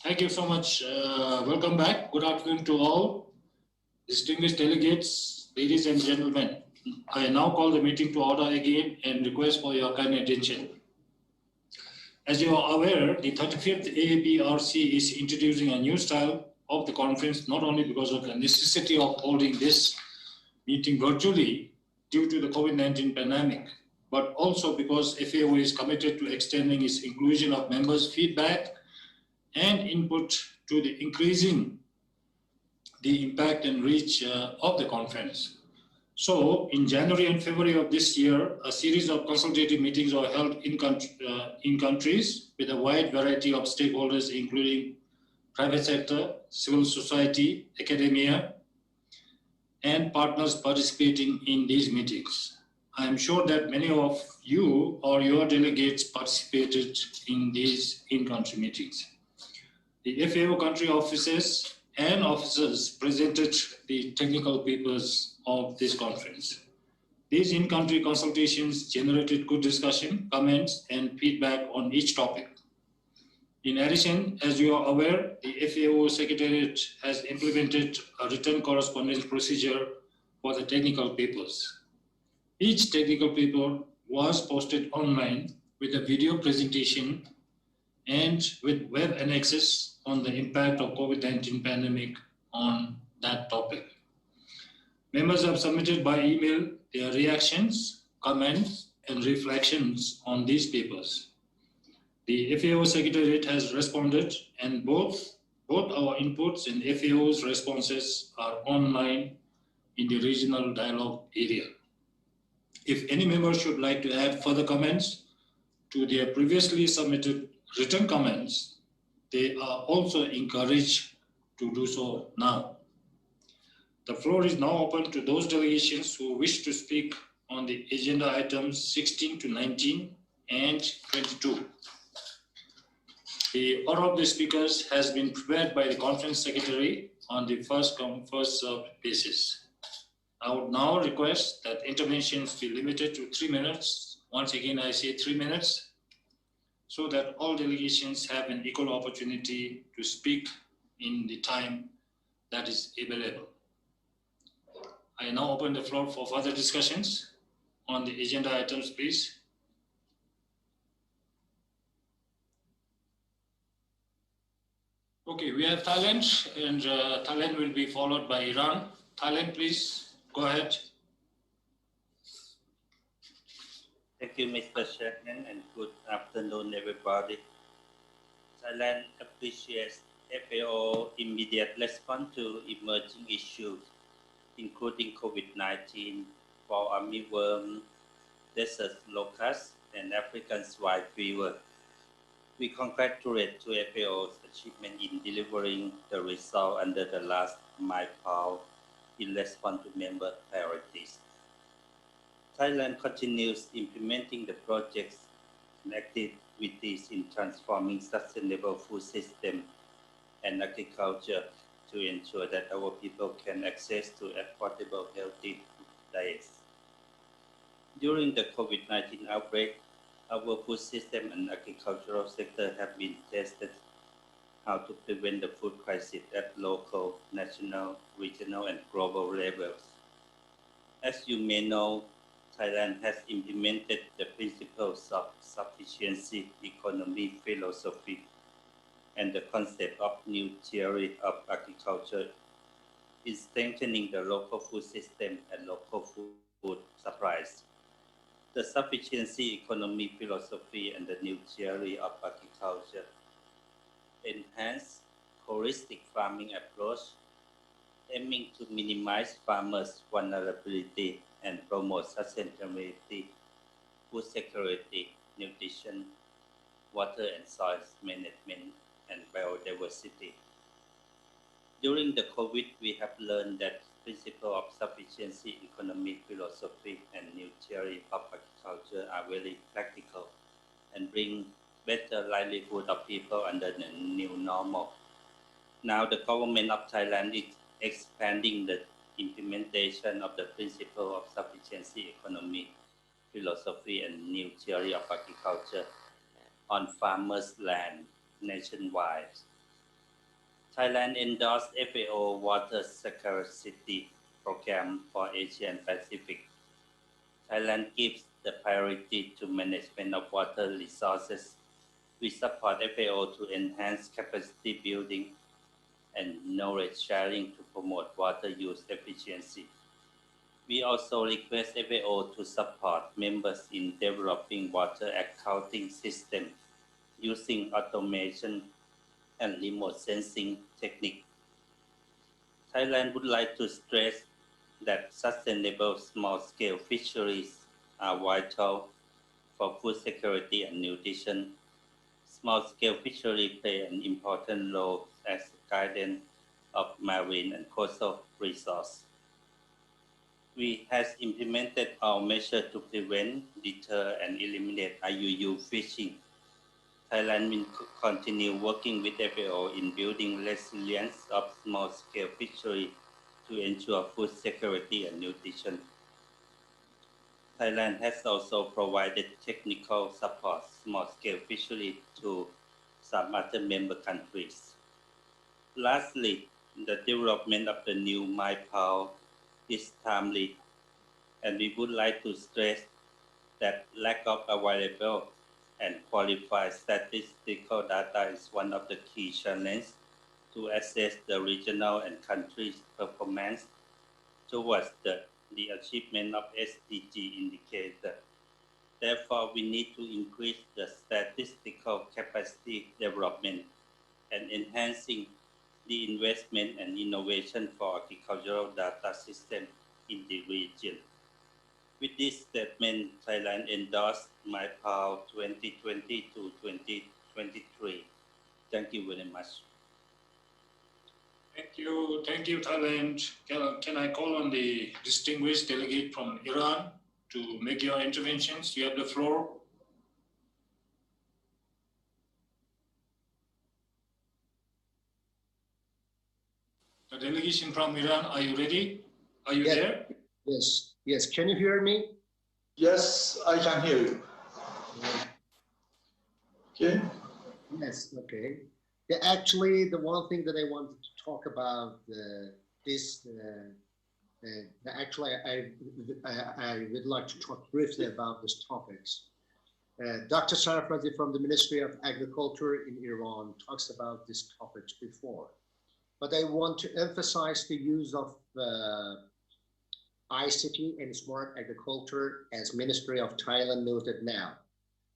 Thank you so much. Welcome back. Good afternoon to all distinguished delegates, ladies and gentlemen. I now call the meeting to order again and request for your kind attention. As you are aware, the 35th APRC is introducing a new style of the conference, not only because of the necessity of holding this meeting virtually due to the COVID-19 pandemic, but also because FAO is committed to extending its inclusion of members' feedback and input to the increasing the impact and reach of the conference. So in January and February of this year, a series of consultative meetings are held in countries with a wide variety of stakeholders, including private sector, civil society, academia, and partners participating in these meetings. I am sure that many of you or your delegates participated in these in-country meetings. The FAO country offices and officers presented the technical papers of this conference. These in-country consultations generated good discussion, comments, and feedback on each topic. In addition, as you are aware, the FAO Secretariat has implemented a written correspondence procedure for the technical papers. Each technical paper was posted online with a video presentation and with web annexes on the impact of COVID-19 pandemic on that topic. Members have submitted by email their reactions, comments, and reflections on these papers. The FAO Secretariat has responded, and both our inputs and FAO's responses are online in the regional dialogue area. If any member should like to add further comments to their previously submitted written comments, they are also encouraged to do so now. The floor is now open to those delegations who wish to speak on the agenda items 16 to 19 and 22. The order of the speakers has been prepared by the conference secretary on the first come, first served basis. I would now request that interventions be limited to 3 minutes. Once again, I say 3 minutes, so that all delegations have an equal opportunity to speak in the time that is available. I now open the floor for further discussions on the agenda items, please. Okay, we have Thailand, and Thailand will be followed by Iran. Thailand, please, go ahead. Thank you, Mr. Chairman, and good afternoon, everybody. Thailand appreciates FAO immediate response to emerging issues, including COVID-19, fall armyworm, desert locust, and African swine fever. We congratulate to FAO's achievement in delivering the result under the last mile in response to member priorities. Thailand continues implementing the projects and activities in transforming sustainable food system and agriculture to ensure that our people can access to affordable, healthy diets. During the COVID-19 outbreak, our food system and agricultural sector have been tested how to prevent the food crisis at local, national, regional, and global levels. As you may know, Thailand has implemented the principles of sufficiency economy philosophy and the concept of new theory of agriculture is strengthening the local food system and local food supplies. The sufficiency economy philosophy and the new theory of agriculture enhance holistic farming approach, aiming to minimize farmers' vulnerability and promote sustainability, food security, nutrition, water and soil management, and biodiversity. During the COVID, we have learned that principle of sufficiency economic philosophy and new theory of agriculture are very practical and bring better livelihood of people under the new normal. Now the government of Thailand is expanding the implementation of the principle of sufficiency economy philosophy and new theory of agriculture on farmers' land nationwide. Thailand endorsed FAO Water Scarcity Program for Asia and Pacific. Thailand gives the priority to management of water resources. We support FAO to enhance capacity building and knowledge sharing to promote water use efficiency. We also request FAO to support members in developing water accounting systems using automation and remote sensing technique. Thailand would like to stress that sustainable small-scale fisheries are vital for food security and nutrition. Small-scale fisheries play an important role as guardian of marine and coastal resources. We have implemented our measures to prevent, deter, and eliminate IUU fishing. Thailand will continue working with FAO in building resilience of small-scale fishery to ensure food security and nutrition. Thailand has also provided technical support small-scale fishery to some other member countries. Lastly, the development of the new MyPow is timely, and we would like to stress that lack of available and qualified statistical data is one of the key challenges to assess the regional and country's performance towards the achievement of SDG indicator. Therefore, we need to increase the statistical capacity development and enhancing the investment and innovation for agricultural data system in the region. With this statement, Thailand endorsed MyPow 2020 to 2023. Thank you very much. Thank you, Thailand. Can I call on the distinguished delegate from Iran to make your interventions? You have the floor. The delegation from Iran, are you ready? Are you there? Yes. Can you hear me? Yes, I can hear you. Okay. Yes, okay. Yeah, actually, the one thing that I wanted to talk about actually, I would like to talk briefly about these topics. Dr. Sarfazi from the Ministry of Agriculture in Iran talks about these topics before, but I want to emphasize the use of ICT and smart agriculture as Ministry of Thailand noted now.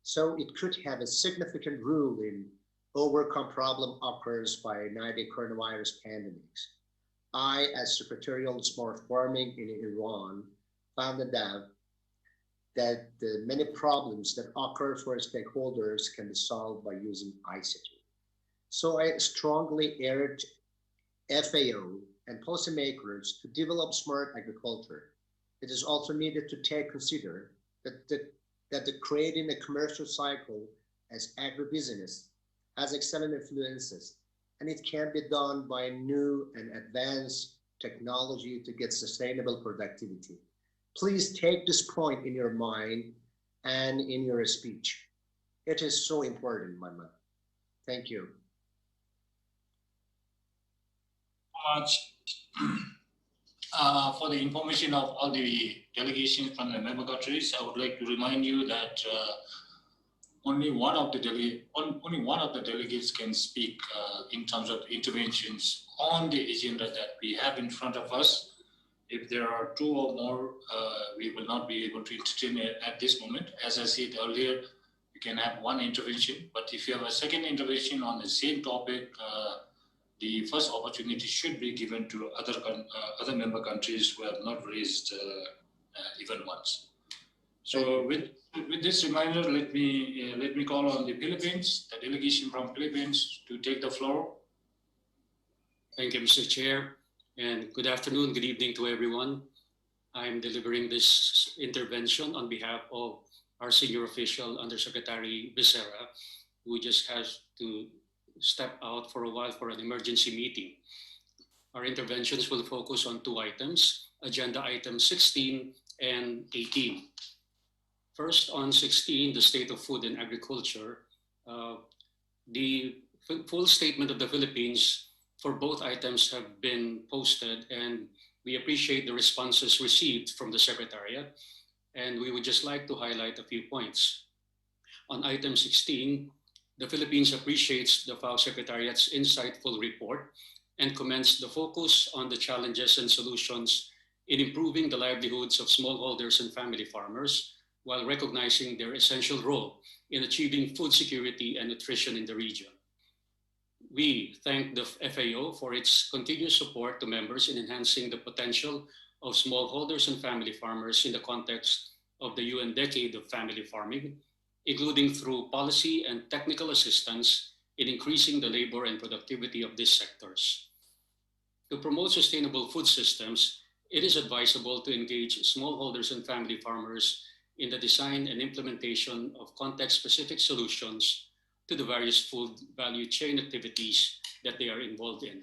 So it could have a significant role in overcome problem occurs by the coronavirus pandemics. I, as Secretarial Smart Farming in Iran, found out that the many problems that occur for stakeholders can be solved by using ICT. So I strongly urge FAO and policymakers to develop smart agriculture. It is also needed to consider that creating a commercial cycle as agribusiness has excellent influences, and it can be done by new and advanced technology to get sustainable productivity. Please take this point in your mind and in your speech. It is so important, Mama. Thank you. Much for the information of all the delegations from the member countries, I would like to remind you that only one of the delegates can speak in terms of interventions on the agenda that we have in front of us. If there are two or more, we will not be able to entertain it at this moment. As I said earlier, you can have one intervention, but if you have a second intervention on the same topic, the first opportunity should be given to other member countries who have not raised even once. So with this reminder, let me call on the Philippines, the delegation from Philippines, to take the floor. Thank you, Mr. Chair, and good afternoon, good evening to everyone. I'm delivering this intervention on behalf of our senior official, Undersecretary Becerra, who just has to step out for a while for an emergency meeting. Our interventions will focus on two items, agenda items 16 and 18. First, on 16, the state of food and agriculture. The full statement of the Philippines for both items have been posted, and we appreciate the responses received from the Secretariat, and we would just like to highlight a few points. On item 16, the Philippines appreciates the FAO Secretariat's insightful report and commends the focus on the challenges and solutions in improving the livelihoods of smallholders and family farmers, while recognizing their essential role in achieving food security and nutrition in the region. We thank the FAO for its continuous support to members in enhancing the potential of smallholders and family farmers in the context of the UN Decade of Family Farming, including through policy and technical assistance in increasing the labor and productivity of these sectors. To promote sustainable food systems, it is advisable to engage smallholders and family farmers in the design and implementation of context-specific solutions to the various food value chain activities that they are involved in.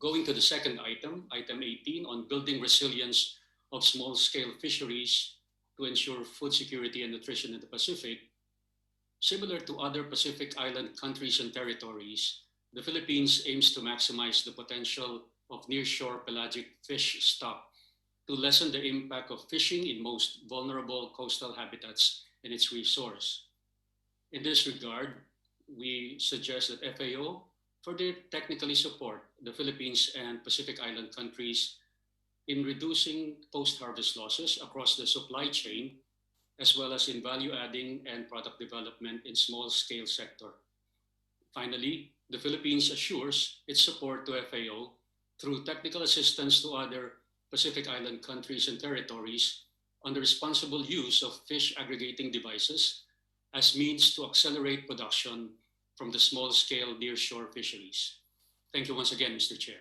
Going to the second item, item 18, on building resilience of small-scale fisheries to ensure food security and nutrition in the Pacific. Similar to other Pacific Island countries and territories, the Philippines aims to maximize the potential of nearshore pelagic fish stock to lessen the impact of fishing in most vulnerable coastal habitats and its resource. In this regard, we suggest that FAO further technically support the Philippines and Pacific Island countries in reducing post-harvest losses across the supply chain, as well as in value-adding and product development in small-scale sector. Finally, the Philippines assures its support to FAO through technical assistance to other Pacific Island countries and territories on the responsible use of fish aggregating devices as means to accelerate production from the small-scale nearshore fisheries. Thank you once again, Mr. Chair.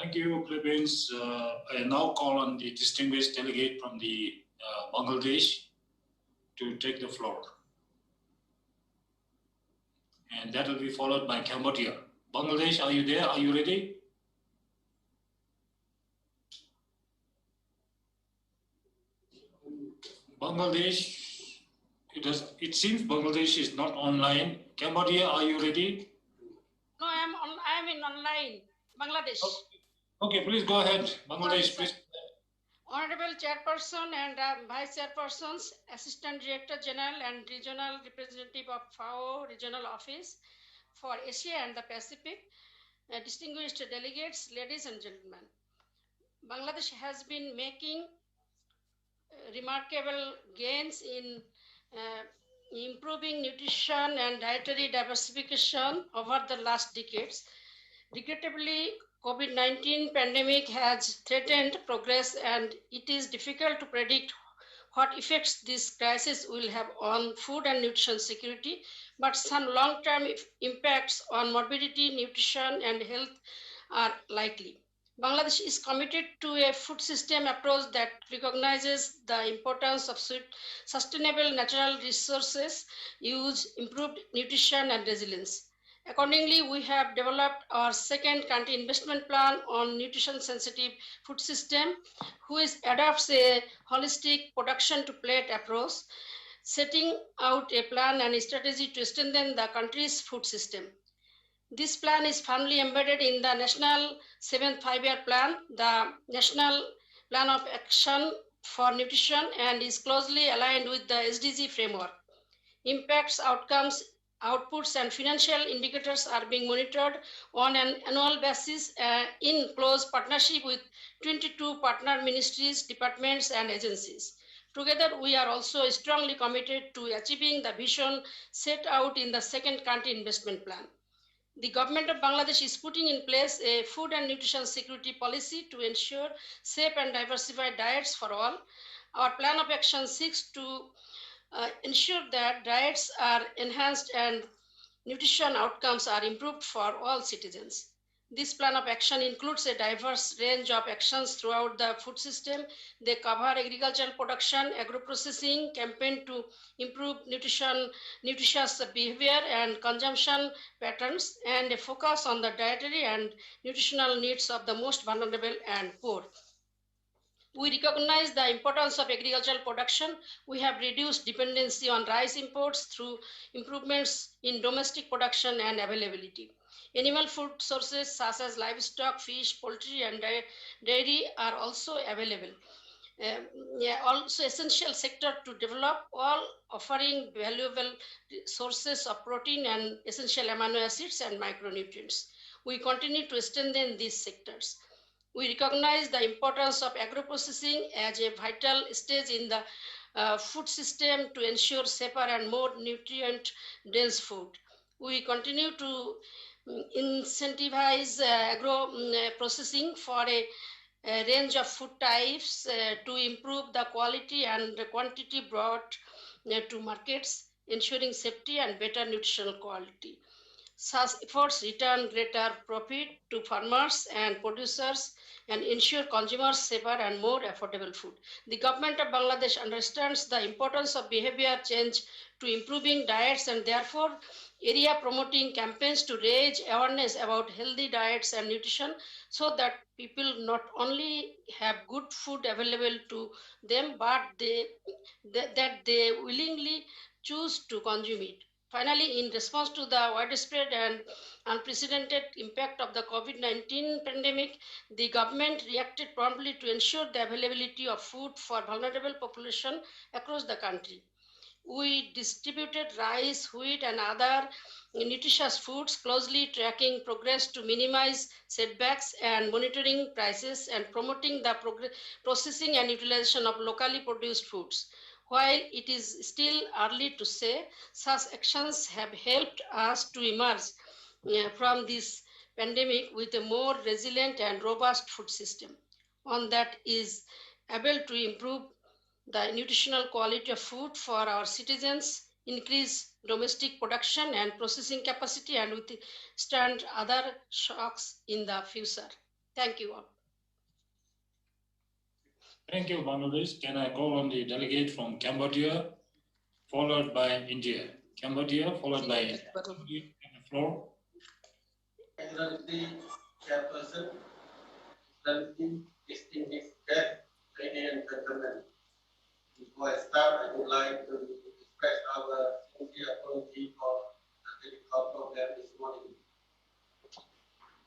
Thank you, Philippines. I now call on the distinguished delegate from the Bangladesh to take the floor. And that will be followed by Cambodia. Bangladesh, are you there? Are you ready? Bangladesh, it seems Bangladesh is not online. Cambodia, are you ready? No, I'm in online. Bangladesh. Okay, please go ahead. Bangladesh, please. Honorable Chairperson and Vice Chairpersons, Assistant Director General and Regional Representative of FAO Regional Office for Asia and the Pacific, distinguished delegates, ladies and gentlemen. Bangladesh has been making remarkable gains in improving nutrition and dietary diversification over the last decades. Regrettably, COVID-19 pandemic has threatened progress, and it is difficult to predict what effects this crisis will have on food and nutrition security, but some long-term impacts on morbidity, nutrition, and health are likely. Bangladesh is committed to a food system approach that recognizes the importance of sustainable natural resources use, improved nutrition, and resilience. Accordingly, we have developed our second country investment plan on nutrition-sensitive food system, which adopts a holistic production-to-plate approach, setting out a plan and strategy to strengthen the country's food system. This plan is firmly embedded in the National 7th Five-Year Plan, the National Plan of Action for Nutrition, and is closely aligned with the SDG framework. Impacts, outcomes, outputs, and financial indicators are being monitored on an annual basis in close partnership with 22 partner ministries, departments, and agencies. Together, we are also strongly committed to achieving the vision set out in the second country investment plan. The government of Bangladesh is putting in place a food and nutrition security policy to ensure safe and diversified diets for all. Our plan of action seeks to ensure that diets are enhanced and nutrition outcomes are improved for all citizens. This plan of action includes a diverse range of actions throughout the food system. They cover agricultural production, agro-processing, campaign to improve nutritious behavior and consumption patterns, and a focus on the dietary and nutritional needs of the most vulnerable and poor. We recognize the importance of agricultural production. We have reduced dependency on rice imports through improvements in domestic production and availability. Animal food sources such as livestock, fish, poultry, and dairy are also available. Also essential sector to develop, all offering valuable sources of protein and essential amino acids and micronutrients. We continue to strengthen these sectors. We recognize the importance of agro-processing as a vital stage in the food system to ensure safer and more nutrient-dense food. We continue to incentivize agro-processing for a range of food types to improve the quality and the quantity brought to markets, ensuring safety and better nutritional quality. Such efforts return greater profit to farmers and producers and ensure consumers safer and more affordable food. The government of Bangladesh understands the importance of behavior change to improving diets and therefore area promoting campaigns to raise awareness about healthy diets and nutrition so that people not only have good food available to them but that they willingly choose to consume it. Finally, in response to the widespread and unprecedented impact of the COVID-19 pandemic, the government reacted promptly to ensure the availability of food for vulnerable population across the country. We distributed rice, wheat, and other nutritious foods, closely tracking progress to minimize setbacks and monitoring prices and promoting the processing and utilization of locally produced foods. While it is still early to say, such actions have helped us to emerge from this pandemic with a more resilient and robust food system, one that is able to improve the nutritional quality of food for our citizens, increase domestic production and processing capacity, and withstand other shocks in the future. Thank you all. Thank you, Bangladesh. Can I call on the delegate from Cambodia, followed by India? Cambodia, followed by India. You have the floor. Excellency Chairperson, Excellency distinguished guests, ladies and gentlemen. Before I start, I would like to express our sincere apology for the difficult problem this morning.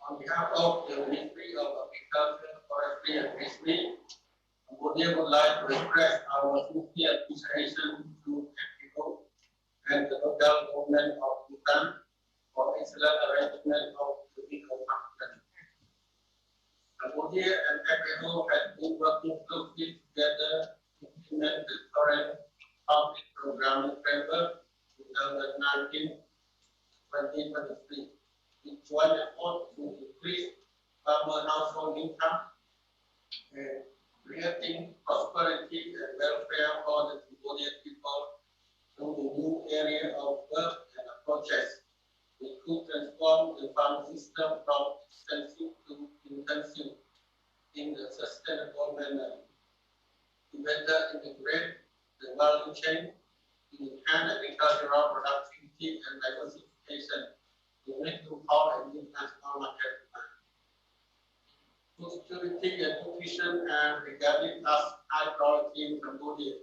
On behalf of the Ministry of Agriculture, Forestry and Fisheries, Cambodia would like to express our sincere appreciation to FAO and the local government of Bhutan for excellent arrangement of the legal function. Cambodia and FAO have been working closely together to implement the current public programming framework 2019-2023, with joint effort to increase farmer household income and creating prosperity and welfare for the Cambodian people through the new area of work and approaches. We could transform the farm system from extensive to intensive in a sustainable manner to better integrate the value chain, to enhance agricultural productivity and diversification, to make local and international market demand. Food security and nutrition are regarded as high priority in Cambodia.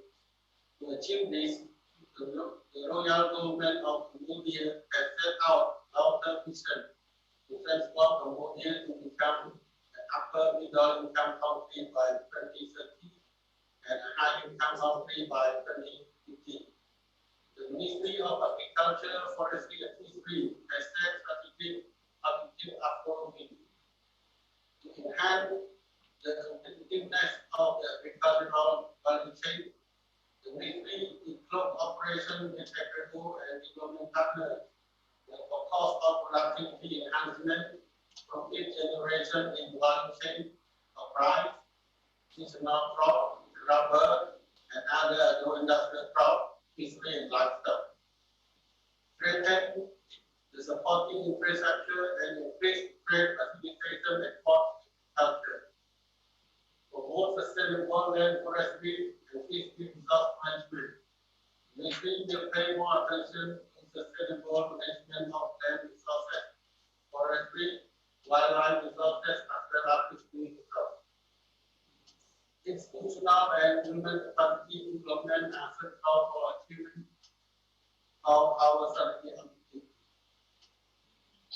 To achieve this, the Royal Government of Cambodia has set out long-term vision to transform Cambodia to become an upper middle income country by 2030 and a high income country by 2050. The Ministry of Agriculture, Forestry and Fisheries has set strategic objectives accordingly. To enhance the competitiveness of the agricultural value chain, the Ministry, in close operation with FAO and development partners, will focus on productivity enhancement from each generation in value chain of rice, seasonal crop, rubber, and other agro-industrial crops, fishery and livestock. Strengthen the supporting infrastructure and increase trade facilitation across agriculture. For more sustainable land forestry and fishery resource management, the Ministry will pay more attention to sustainable management of land resources, forestry, wildlife resources, as well as fishery resources. Its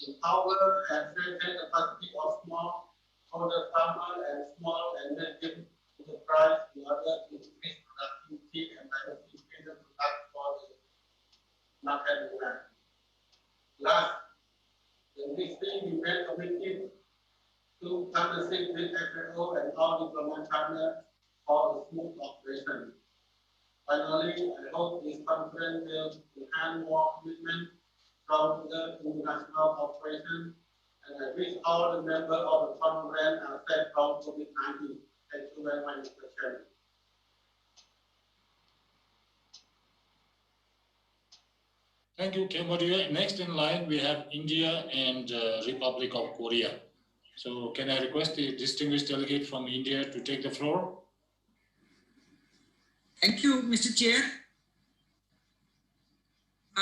empower and strengthen the capacity of smallholder farmers and small and medium enterprise in order to increase productivity and diversify the product for the market demand. Last, the ministry remains committed to partnership with FAO and all diplomatic partners for the smooth operation. Finally, I hope this conference will enhance more commitment from the international cooperation, and I wish all the members of the conference are safe from COVID-19. Thank you very much, Mr. Chairman. Thank you, Cambodia. Next in line, we have India and Republic of Korea. So can I request the distinguished delegate from India to take the floor? Thank you, Mr. Chair.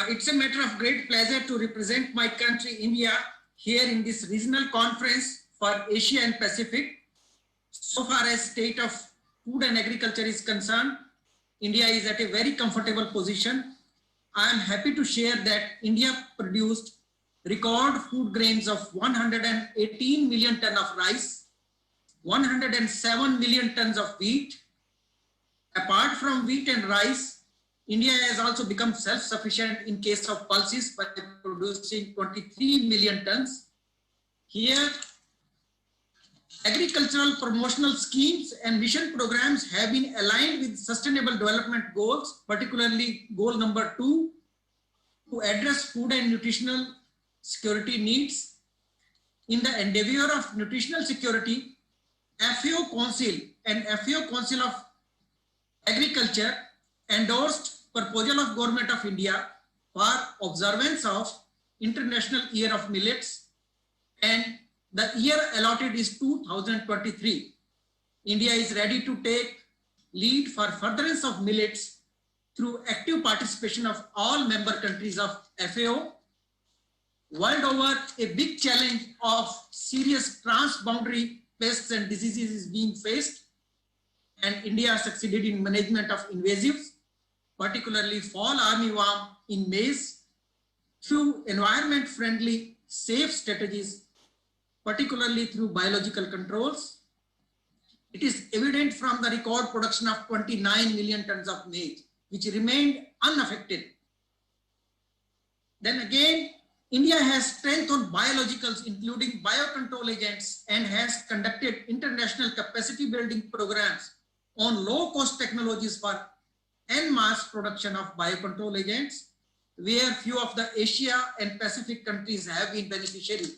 It's a matter of great pleasure to represent my country, India, here in this regional conference for Asia and Pacific. So far as state of food and agriculture is concerned, India is at a very comfortable position. I am happy to share that India produced record food grains of 118 million tons of rice, 107 million tons of wheat. Apart from wheat and rice, India has also become self-sufficient in case of pulses by producing 23 million tons. Here, agricultural promotional schemes and mission programs have been aligned with sustainable development goals, particularly goal number 2, to address food and nutritional security needs. In the endeavor of nutritional security, FAO Council and FAO Council of Agriculture endorsed proposal of Government of India for observance of International Year of Millets, and the year allotted is 2023. India is ready to take lead for furtherance of millets through active participation of all member countries of FAO. World over, a big challenge of serious transboundary pests and diseases is being faced, and India succeeded in management of invasives, particularly fall armyworm in maize, through environment-friendly, safe strategies, particularly through biological controls. It is evident from the record production of 29 million tons of maize, which remained unaffected. Then again, India has strength on biologicals, including biocontrol agents, and has conducted international capacity building programs on low-cost technologies for en masse production of biocontrol agents, where few of the Asia and Pacific countries have been beneficiaries.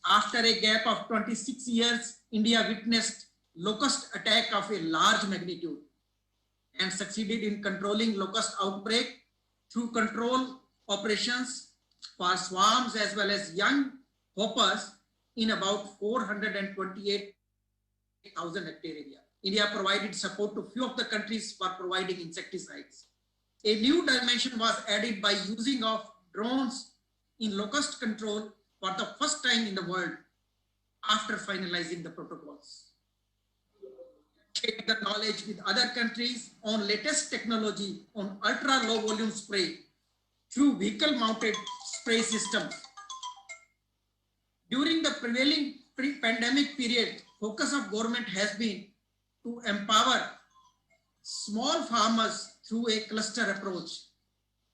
After a gap of 26 years, India witnessed locust attack of a large magnitude and succeeded in controlling locust outbreak through control operations for swarms as well as young hoppers in about 428,000 hectare area. India provided support to few of the countries for providing insecticides. A new dimension was added by using of drones in locust control for the first time in the world after finalizing the protocols. Share the knowledge with other countries on latest technology on ultra low volume spray through vehicle mounted spray systems. During the prevailing pre-pandemic period, focus of government has been to empower small farmers through a cluster approach,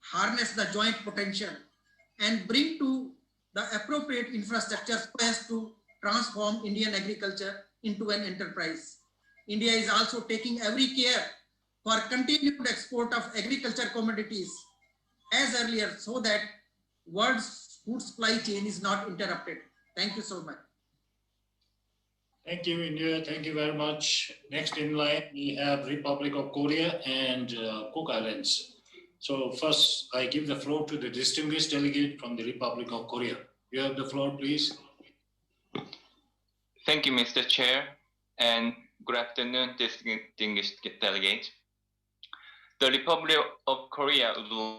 harness the joint potential, and bring to the appropriate infrastructure so as to transform Indian agriculture into an enterprise. India is also taking every care for continued export of agriculture commodities as earlier so that world's food supply chain is not interrupted. Thank you so much. Thank you, India. Thank you very much. Next in line, we have Republic of Korea and Cook Islands. So first, I give the floor to the distinguished delegate from the Republic of Korea. You have the floor, please. Thank you, Mr. Chair, and good afternoon, distinguished delegates. The Republic of Korea would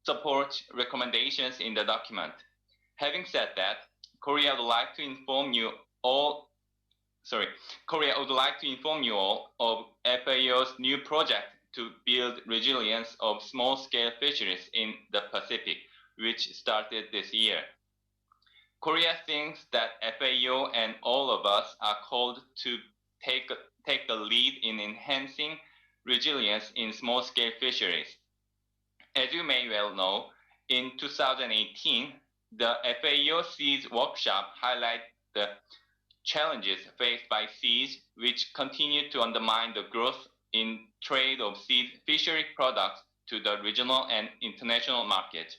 support recommendations in the document. Having said that, Korea would like to inform you all of FAO's new project to build resilience of small-scale fisheries in the Pacific, which started this year. Korea thinks that FAO and all of us are called to take the lead in enhancing resilience in small-scale fisheries. As you may well know, in 2018, the FAO Seas Workshop highlighted the challenges faced by seas, which continue to undermine the growth in trade of seed fishery products to the regional and international market.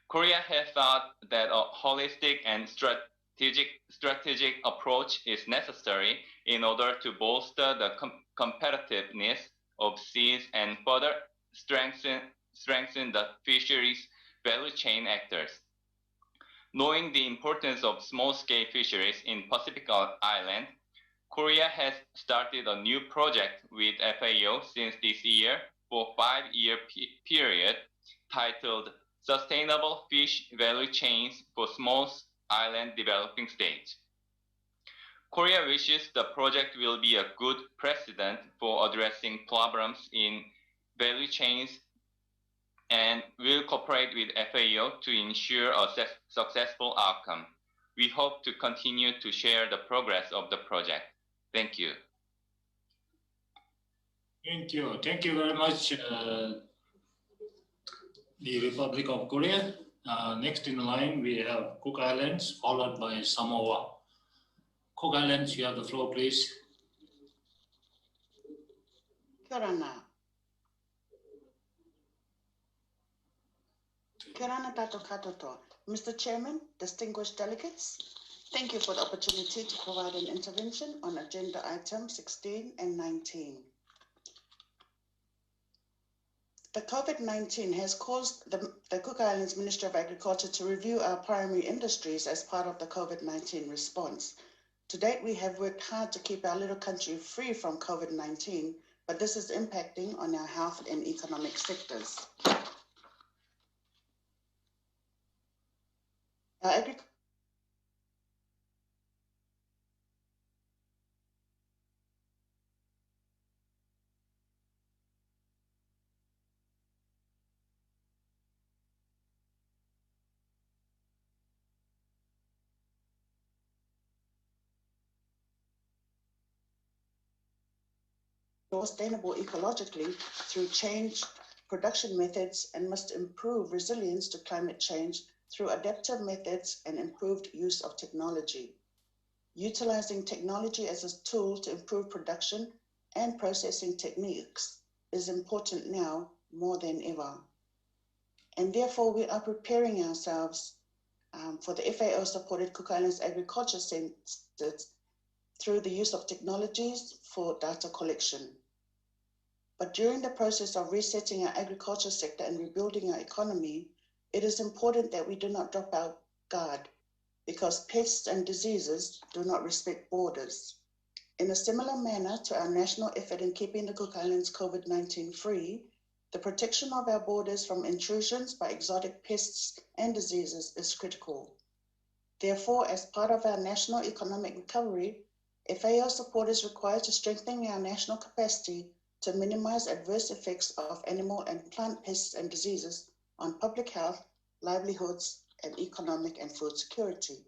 Korea has thought that a holistic and strategic approach is necessary in order to bolster the competitiveness of seas and further strengthen the fisheries value chain actors. Knowing the importance of small-scale fisheries in Pacific Island, Korea has started a new project with FAO since this year for a 5-year period titled Sustainable Fish Value Chains for Small Island Developing States. Korea wishes the project will be a good precedent for addressing problems in value chains and will cooperate with FAO to ensure a successful outcome. We hope to continue to share the progress of the project. Thank you. Thank you. Thank you very much, the Republic of Korea. Next in line, we have Cook Islands, followed by Samoa. Cook Islands, you have the floor, please. Kirana Tato Katoto. Mr. Chairman, distinguished delegates, thank you for the opportunity to provide an intervention on agenda items 16 and 19. The COVID-19 has caused the Cook Islands Ministry of Agriculture to review our primary industries as part of the COVID-19 response. To date, we have worked hard to keep our little country free from COVID-19, but this is impacting on our health and economic sectors. Our agriculture more sustainable ecologically through changed production methods and must improve resilience to climate change through adaptive methods and improved use of technology. Utilizing technology as a tool to improve production and processing techniques is important now more than ever. And therefore, we are preparing ourselves for the FAO-supported Cook Islands Agriculture Centers through the use of technologies for data collection. But during the process of resetting our agriculture sector and rebuilding our economy, it is important that we do not drop our guard because pests and diseases do not respect borders. In a similar manner to our national effort in keeping the Cook Islands COVID-19 free, the protection of our borders from intrusions by exotic pests and diseases is critical. Therefore, as part of our national economic recovery, FAO support is required to strengthen our national capacity to minimize adverse effects of animal and plant pests and diseases on public health, livelihoods, and economic and food security.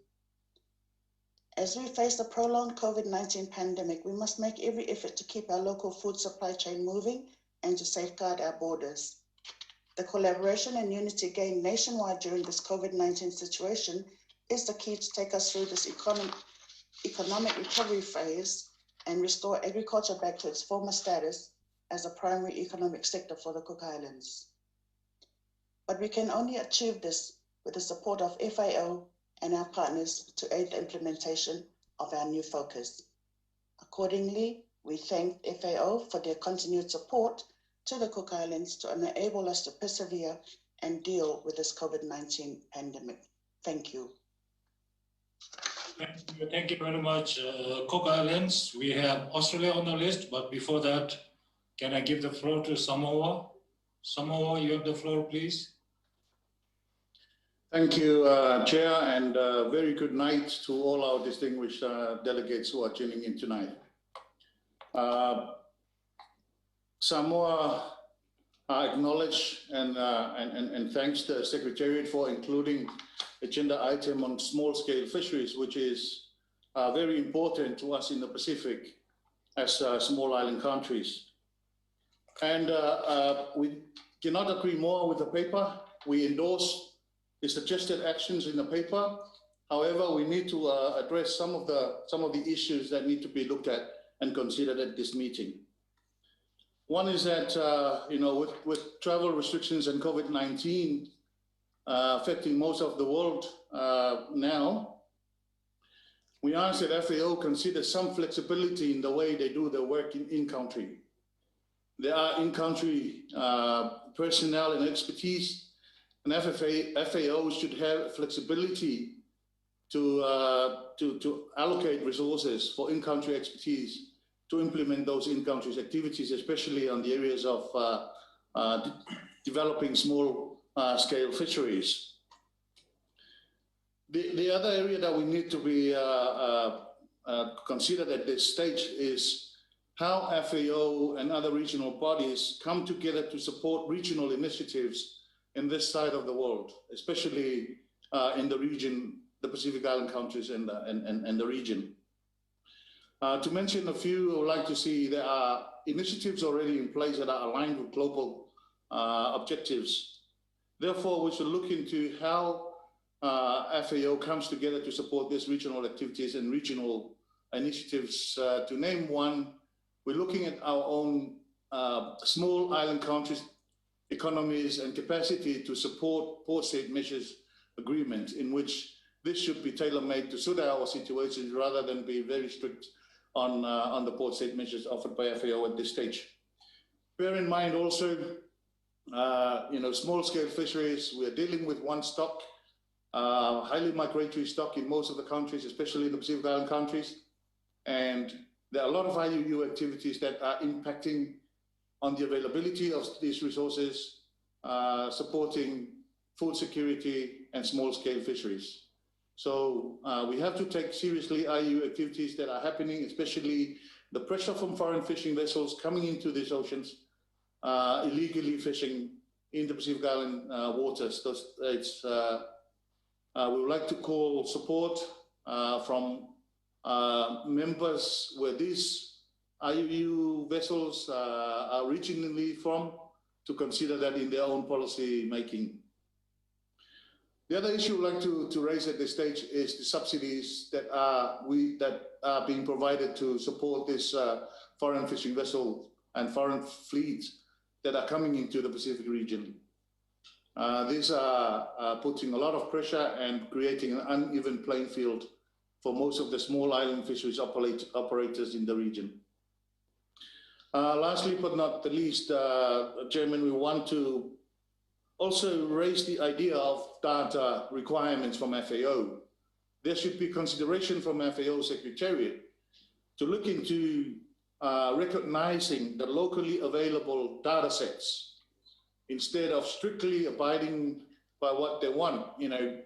As we face the prolonged COVID-19 pandemic, we must make every effort to keep our local food supply chain moving and to safeguard our borders. The collaboration and unity gained nationwide during this COVID-19 situation is the key to take us through this economic recovery phase and restore agriculture back to its former status as a primary economic sector for the Cook Islands. But we can only achieve this with the support of FAO and our partners to aid the implementation of our new focus. Accordingly, we thank FAO for their continued support to the Cook Islands to enable us to persevere and deal with this COVID-19 pandemic. Thank you. Thank you very much, Cook Islands. We have Australia on the list, but before that, can I give the floor to Samoa? Samoa, you have the floor, please. Thank you, Chair, and very good night to all our distinguished delegates who are tuning in tonight. Samoa acknowledge and thanks the Secretariat for including agenda item on small-scale fisheries, which is very important to us in the Pacific as small island countries. And we cannot agree more with the paper. We endorse the suggested actions in the paper. However, we need to address some of the issues that need to be looked at and considered at this meeting. One is that with travel restrictions and COVID-19 affecting most of the world now, we ask that FAO consider some flexibility in the way they do their work in country. There are in-country personnel and expertise, and FAO should have flexibility to allocate resources for in-country expertise to implement those in-country activities, especially on the areas of developing small-scale fisheries. The other area that we need to be considered at this stage is how FAO and other regional bodies come together to support regional initiatives in this side of the world, especially in the region, the Pacific Island countries and the region. To mention a few, I would like to see there are initiatives already in place that are aligned with global objectives. Therefore, we should look into how FAO comes together to support these regional activities and regional initiatives. To name one, we're looking at our own small island countries' economies and capacity to support port state measures agreement, in which this should be tailor-made to suit our situations rather than be very strict on the port state measures offered by FAO at this stage. Bear in mind also, small-scale fisheries, we are dealing with one stock, highly migratory stock in most of the countries, especially in the Pacific Island countries. And there are a lot of IUU activities that are impacting on the availability of these resources, supporting food security and small-scale fisheries. So we have to take seriously IUU activities that are happening, especially the pressure from foreign fishing vessels coming into these oceans, illegally fishing in the Pacific Island waters. We would like to call support from members where these IUU vessels are originally from to consider that in their own policy making. The other issue I'd like to raise at this stage is the subsidies that are being provided to support this foreign fishing vessel and foreign fleets that are coming into the Pacific region. These are putting a lot of pressure and creating an uneven playing field for most of the small island fisheries operators in the region. Lastly, but not the least, Chairman, we want to also raise the idea of data requirements from FAO. There should be consideration from FAO Secretariat to look into recognizing the locally available data sets instead of strictly abiding by what they want.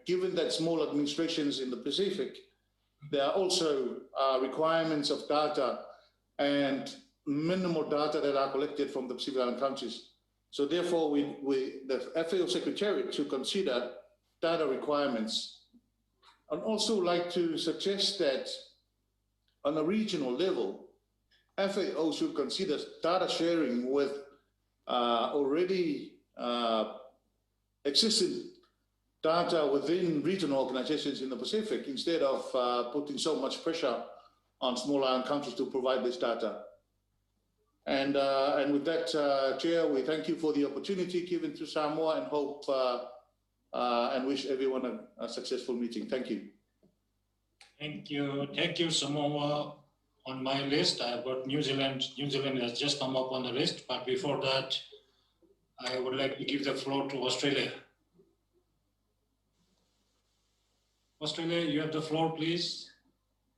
Given that small administrations in the Pacific, there are also requirements of data and minimal data that are collected from the Pacific Island countries. So therefore, the FAO Secretariat should consider data requirements. I'd also like to suggest that on a regional level, FAO should consider data sharing with already existing data within regional organizations in the Pacific instead of putting so much pressure on small island countries to provide this data. And with that, Chair, we thank you for the opportunity given to Samoa and hope and wish everyone a successful meeting. Thank you. Thank you. Thank you, Samoa. On my list, I've got New Zealand. New Zealand has just come up on the list, but before that, I would like to give the floor to Australia. Australia, you have the floor, please.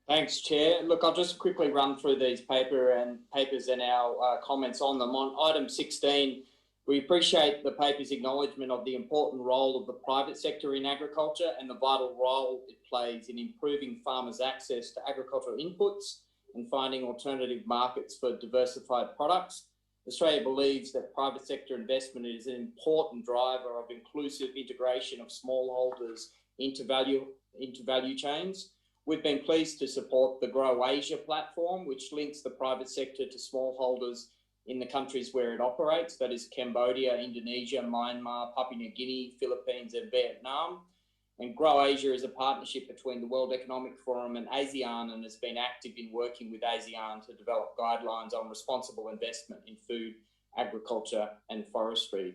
Thanks, Chair. Look, I'll just quickly run through these papers and our comments on them. On item 16, We appreciate the paper's acknowledgement of the important role of the private sector in agriculture and the vital role it plays in improving farmers' access to agricultural inputs and finding alternative markets for diversified products. Australia believes that private sector investment is an important driver of inclusive integration of smallholders into value chains. We've been pleased to support the Grow Asia platform, which links the private sector to smallholders in the countries where it operates, that is Cambodia, Indonesia, Myanmar, Papua New Guinea, Philippines, and Vietnam. And Grow Asia is a partnership between the World Economic Forum and ASEAN, and has been active in working with ASEAN to develop guidelines on responsible investment in food, agriculture, and forestry.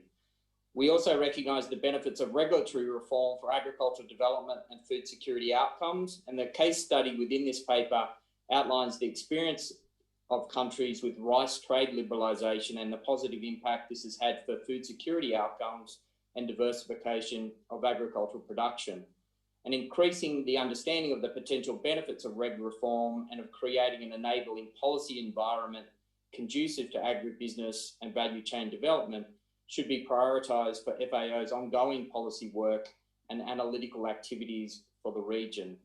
We also recognise the benefits of regulatory reform for agricultural development and food security outcomes, and the case study within this paper outlines the experience of countries with rice trade liberalisation and the positive impact this has had for food security outcomes and diversification of agricultural production, and increasing the understanding of the potential benefits of reg reform and of creating an enabling policy environment conducive to agribusiness and value chain development should be prioritised for FAO's ongoing policy work and analytical activities for the region.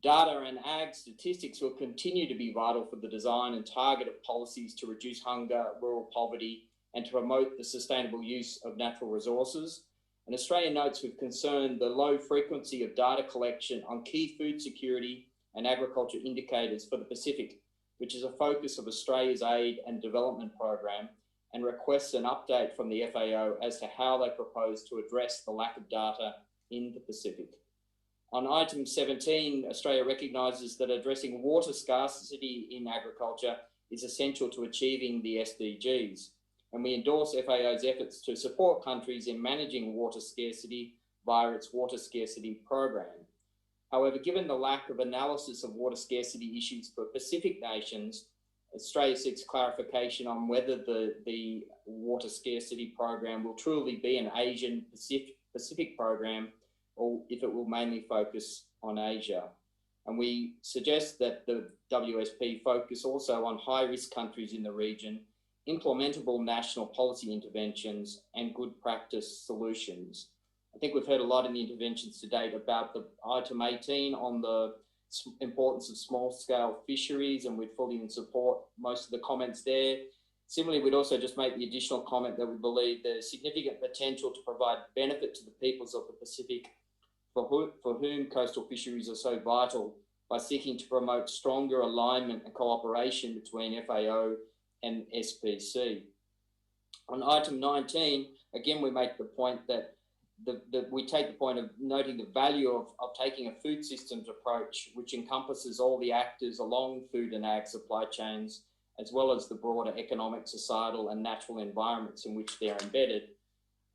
Data and ag statistics will continue to be vital for the design and target of policies to reduce hunger, rural poverty, and to promote the sustainable use of natural resources. And Australia notes with concern the low frequency of data collection on key food security and agriculture indicators for the Pacific, which is a focus of Australia's aid and development program, and requests an update from the FAO as to how they propose to address the lack of data in the Pacific. On item 17, Australia recognises that addressing water scarcity in agriculture is essential to achieving the SDGs, and we endorse FAO's efforts to support countries in managing water scarcity via its water scarcity program. However, given the lack of analysis of water scarcity issues for Pacific nations, Australia seeks clarification on whether the water scarcity program will truly be an Asian Pacific program, or if it will mainly focus on Asia. And we suggest that the WSP focus also on high-risk countries in the region, implementable national policy interventions, and good practice solutions. I think we've heard a lot in the interventions to date about the item 18 on the importance of small-scale fisheries, and we'd fully support most of the comments there. Similarly, we'd also just make the additional comment that we believe there's significant potential to provide benefit to the peoples of the Pacific for whom coastal fisheries are so vital, by seeking to promote stronger alignment and cooperation between FAO and SPC. On item 19, again, we make the point that we take the point of noting the value of taking a food systems approach, which encompasses all the actors along food and ag supply chains, as well as the broader economic, societal, and natural environments in which they're embedded.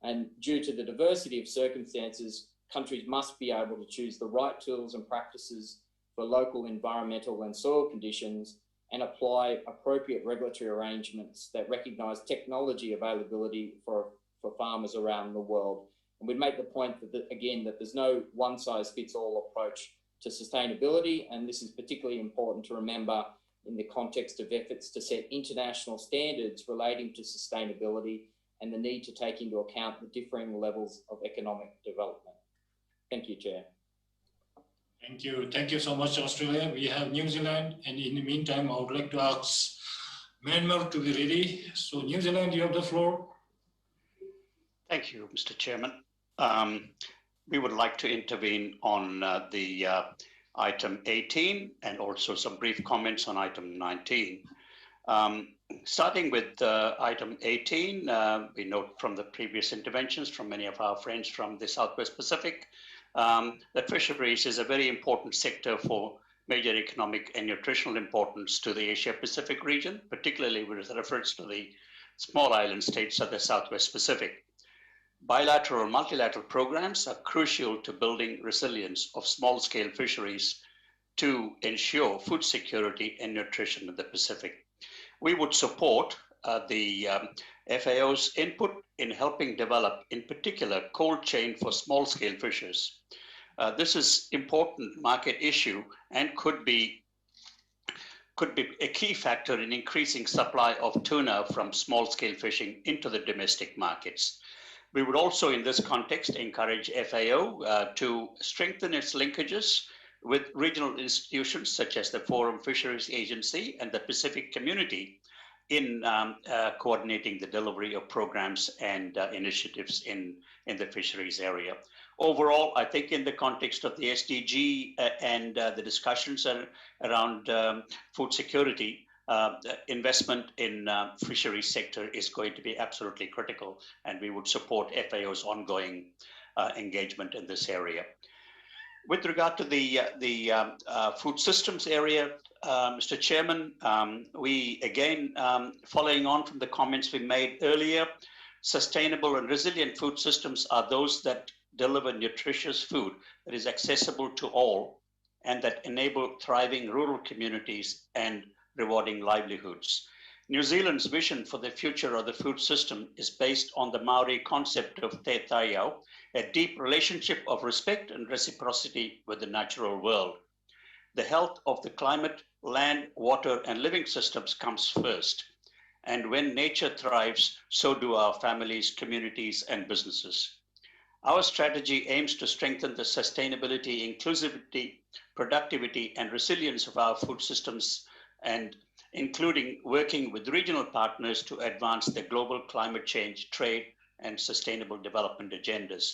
And due to the diversity of circumstances, countries must be able to choose the right tools and practices for local environmental and soil conditions, and apply appropriate regulatory arrangements that recognise technology availability for farmers around the world. And we'd make the point that, again, that there's no one-size-fits-all approach to sustainability, and this is particularly important to remember in the context of efforts to set international standards relating to sustainability and the need to take into account the differing levels of economic development. Thank you, Chair. Thank you. Thank you so much, Australia. We have New Zealand, and in the meantime, I would like to ask Myanmar to be ready. So New Zealand, you have the floor. Thank you, Mr. Chairman. We would like to intervene on the item 18 and also some brief comments on item 19. Starting with item 18, we note from the previous interventions from many of our friends from the Southwest Pacific that fisheries is a very important sector for major economic and nutritional importance to the Asia Pacific region, particularly with reference to the small island states of the Southwest Pacific. Bilateral or multilateral programs are crucial to building resilience of small-scale fisheries to ensure food security and nutrition in the Pacific. We would support the FAO's input in helping develop, in particular, cold chain for small-scale fishers. This is important market issue and could be could be a key factor in increasing supply of tuna from small-scale fishing into the domestic markets. We would also, in this context, encourage FAO to strengthen its linkages with regional institutions such as the Forum Fisheries Agency and the Pacific Community in coordinating the delivery of programs and initiatives in the fisheries area. Overall, I think in the context of the SDG and the discussions around food security, investment in fisheries sector is going to be absolutely critical, and we would support FAO's ongoing engagement in this area. With regard to the food systems area, Mr. Chairman, we again, following on from the comments we made earlier, sustainable and resilient food systems are those that deliver nutritious food that is accessible to all and that enable thriving rural communities and rewarding livelihoods. New Zealand's vision for the future of the food system is based on the Maori concept of te taiao, a deep relationship of respect and reciprocity with the natural world. The health of the climate, land, water, and living systems comes first. And when nature thrives, so do our families, communities, and businesses. Our strategy aims to strengthen the sustainability, inclusivity, productivity, and resilience of our food systems, and including working with regional partners to advance the global climate change, trade, and sustainable development agendas.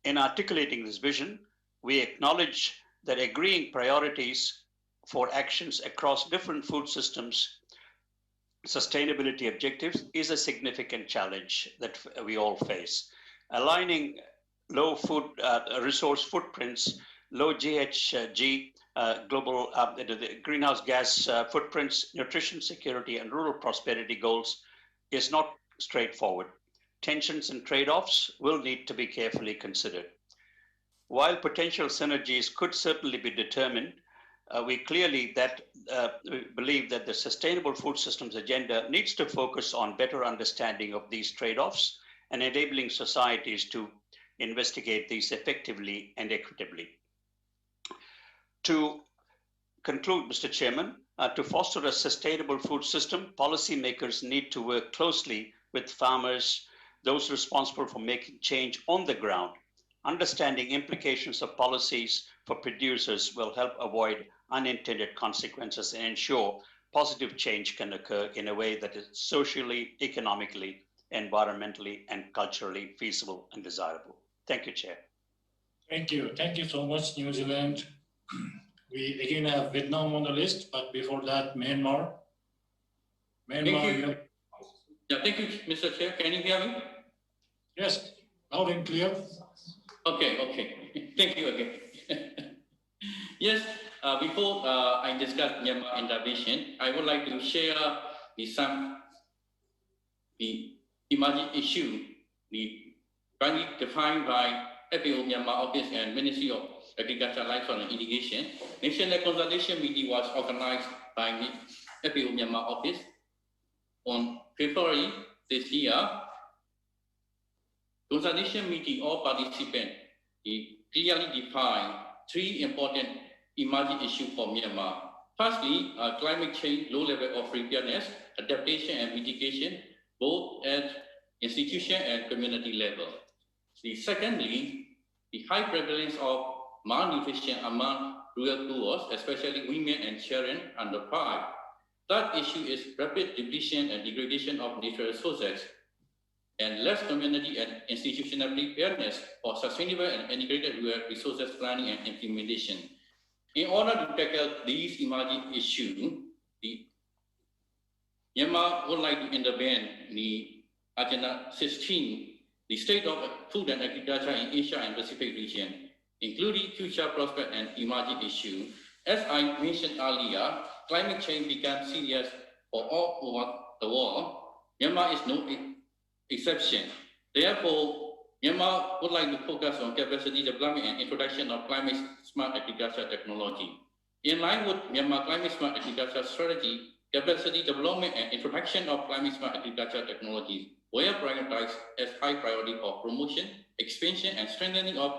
In articulating this vision, we acknowledge that agreeing priorities for actions across different food systems sustainability objectives is a significant challenge that we all face. Aligning low food resource footprints, low GHG, global the greenhouse gas footprints, nutrition security, and rural prosperity goals is not straightforward. Tensions and trade-offs will need to be carefully considered. While potential synergies could certainly be determined, we clearly believe that the sustainable food systems agenda needs to focus on better understanding of these trade-offs and enabling societies to investigate these effectively and equitably. To conclude, Mr. Chairman, to foster a sustainable food system, policymakers need to work closely with farmers, those responsible for making change on the ground. Understanding implications of policies for producers will help avoid unintended consequences and ensure positive change can occur in a way that is socially, economically, environmentally, and culturally feasible and desirable. Thank you, Chair. Thank you. Thank you so much, New Zealand. We again have Vietnam on the list, but before that, Myanmar. Thank you. Yeah, thank you, Mr. Chair. Can you hear me? Yes, loud and clear. Okay. Thank you again. Yes, before I discuss Myanmar intervention, I would like to share some emerging issue currently defined by FAO Myanmar Office and Ministry of Agriculture, Livestock and Irrigation. National Consultation Meeting was organized by FAO Myanmar Office on February this year. Consultation meeting, all participants clearly defined three important emerging issues for Myanmar. Firstly, climate change, low level of preparedness, adaptation and mitigation, both at institution and community level. Secondly, the high prevalence of malnutrition among rural poor, especially women and children under 5. Third issue is rapid depletion and degradation of natural resources, and less community and institutional preparedness for sustainable and integrated rural resources planning and implementation. In order to tackle these emerging issues, Myanmar would like to intervene in the Agenda 16, the state of food and agriculture in Asia and Pacific region, including future prospects and emerging issues. As I mentioned earlier, climate change becomes serious for all over the world. Myanmar is no exception. Therefore, Myanmar would like to focus on capacity development and introduction of climate smart agriculture technology. In line with Myanmar climate smart agriculture strategy, capacity development and introduction of climate smart agriculture technologies were prioritized as high priority of promotion, expansion, and strengthening of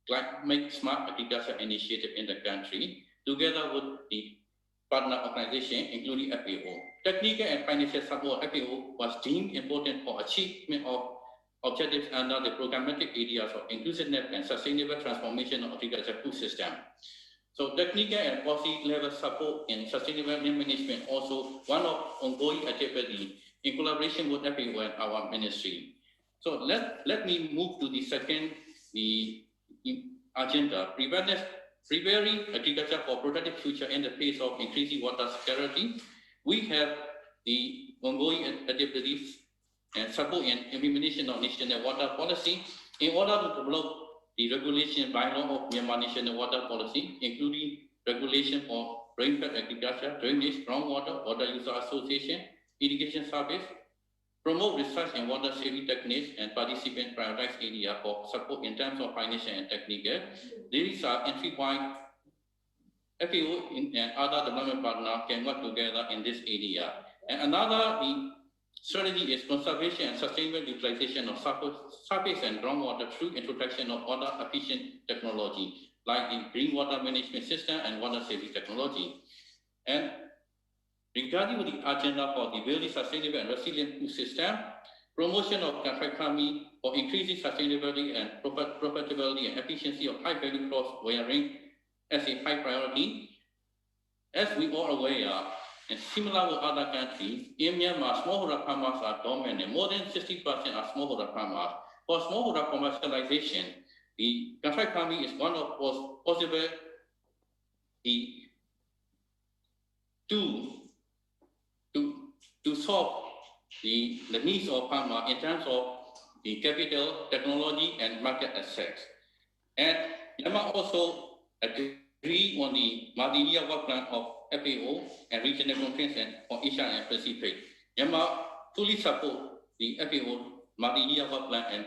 climate smart agriculture initiative in the country, together with the partner organizations, including FAO. Technical and financial support of FAO was deemed important for achievement of objectives under the programmatic areas of inclusiveness and sustainable transformation of agriculture food system. So technical and policy level support in sustainable management also one of ongoing activity in collaboration with FAO and our ministry. So let me move to the second agenda, preparing agriculture for productive future in the face of increasing water scarcity. We have the ongoing activities and support and implementation of national water policy in order to develop the regulation bylaw of Myanmar national water policy, including regulation for rainfed agriculture, drainage, groundwater, water user association, irrigation service, promote research in water saving techniques, and participant prioritize area for support in terms of financial and technical. These are entry-point FAO and other development partners can work together in this area. And another strategy is conservation and sustainable utilization of surface and groundwater through introduction of water efficient technology like the green water management system and water saving technology. And regarding the agenda for the building sustainable and resilient food system, promotion of contract farming for increasing sustainability and profitability and efficiency of high-value crops were ranked as a high priority. As we all aware, and similar with other countries, in Myanmar, smallholder farmers are dominant. More than 60% are smallholder farmers. For smallholder commercialization, the contract farming is one of possible to solve the needs of farmers in terms of the capital, technology, and market access. And Myanmar also agree on the multi-year work plan of FAO and regional conference for Asia and Pacific. Myanmar fully support the FAO multi-year work plan, and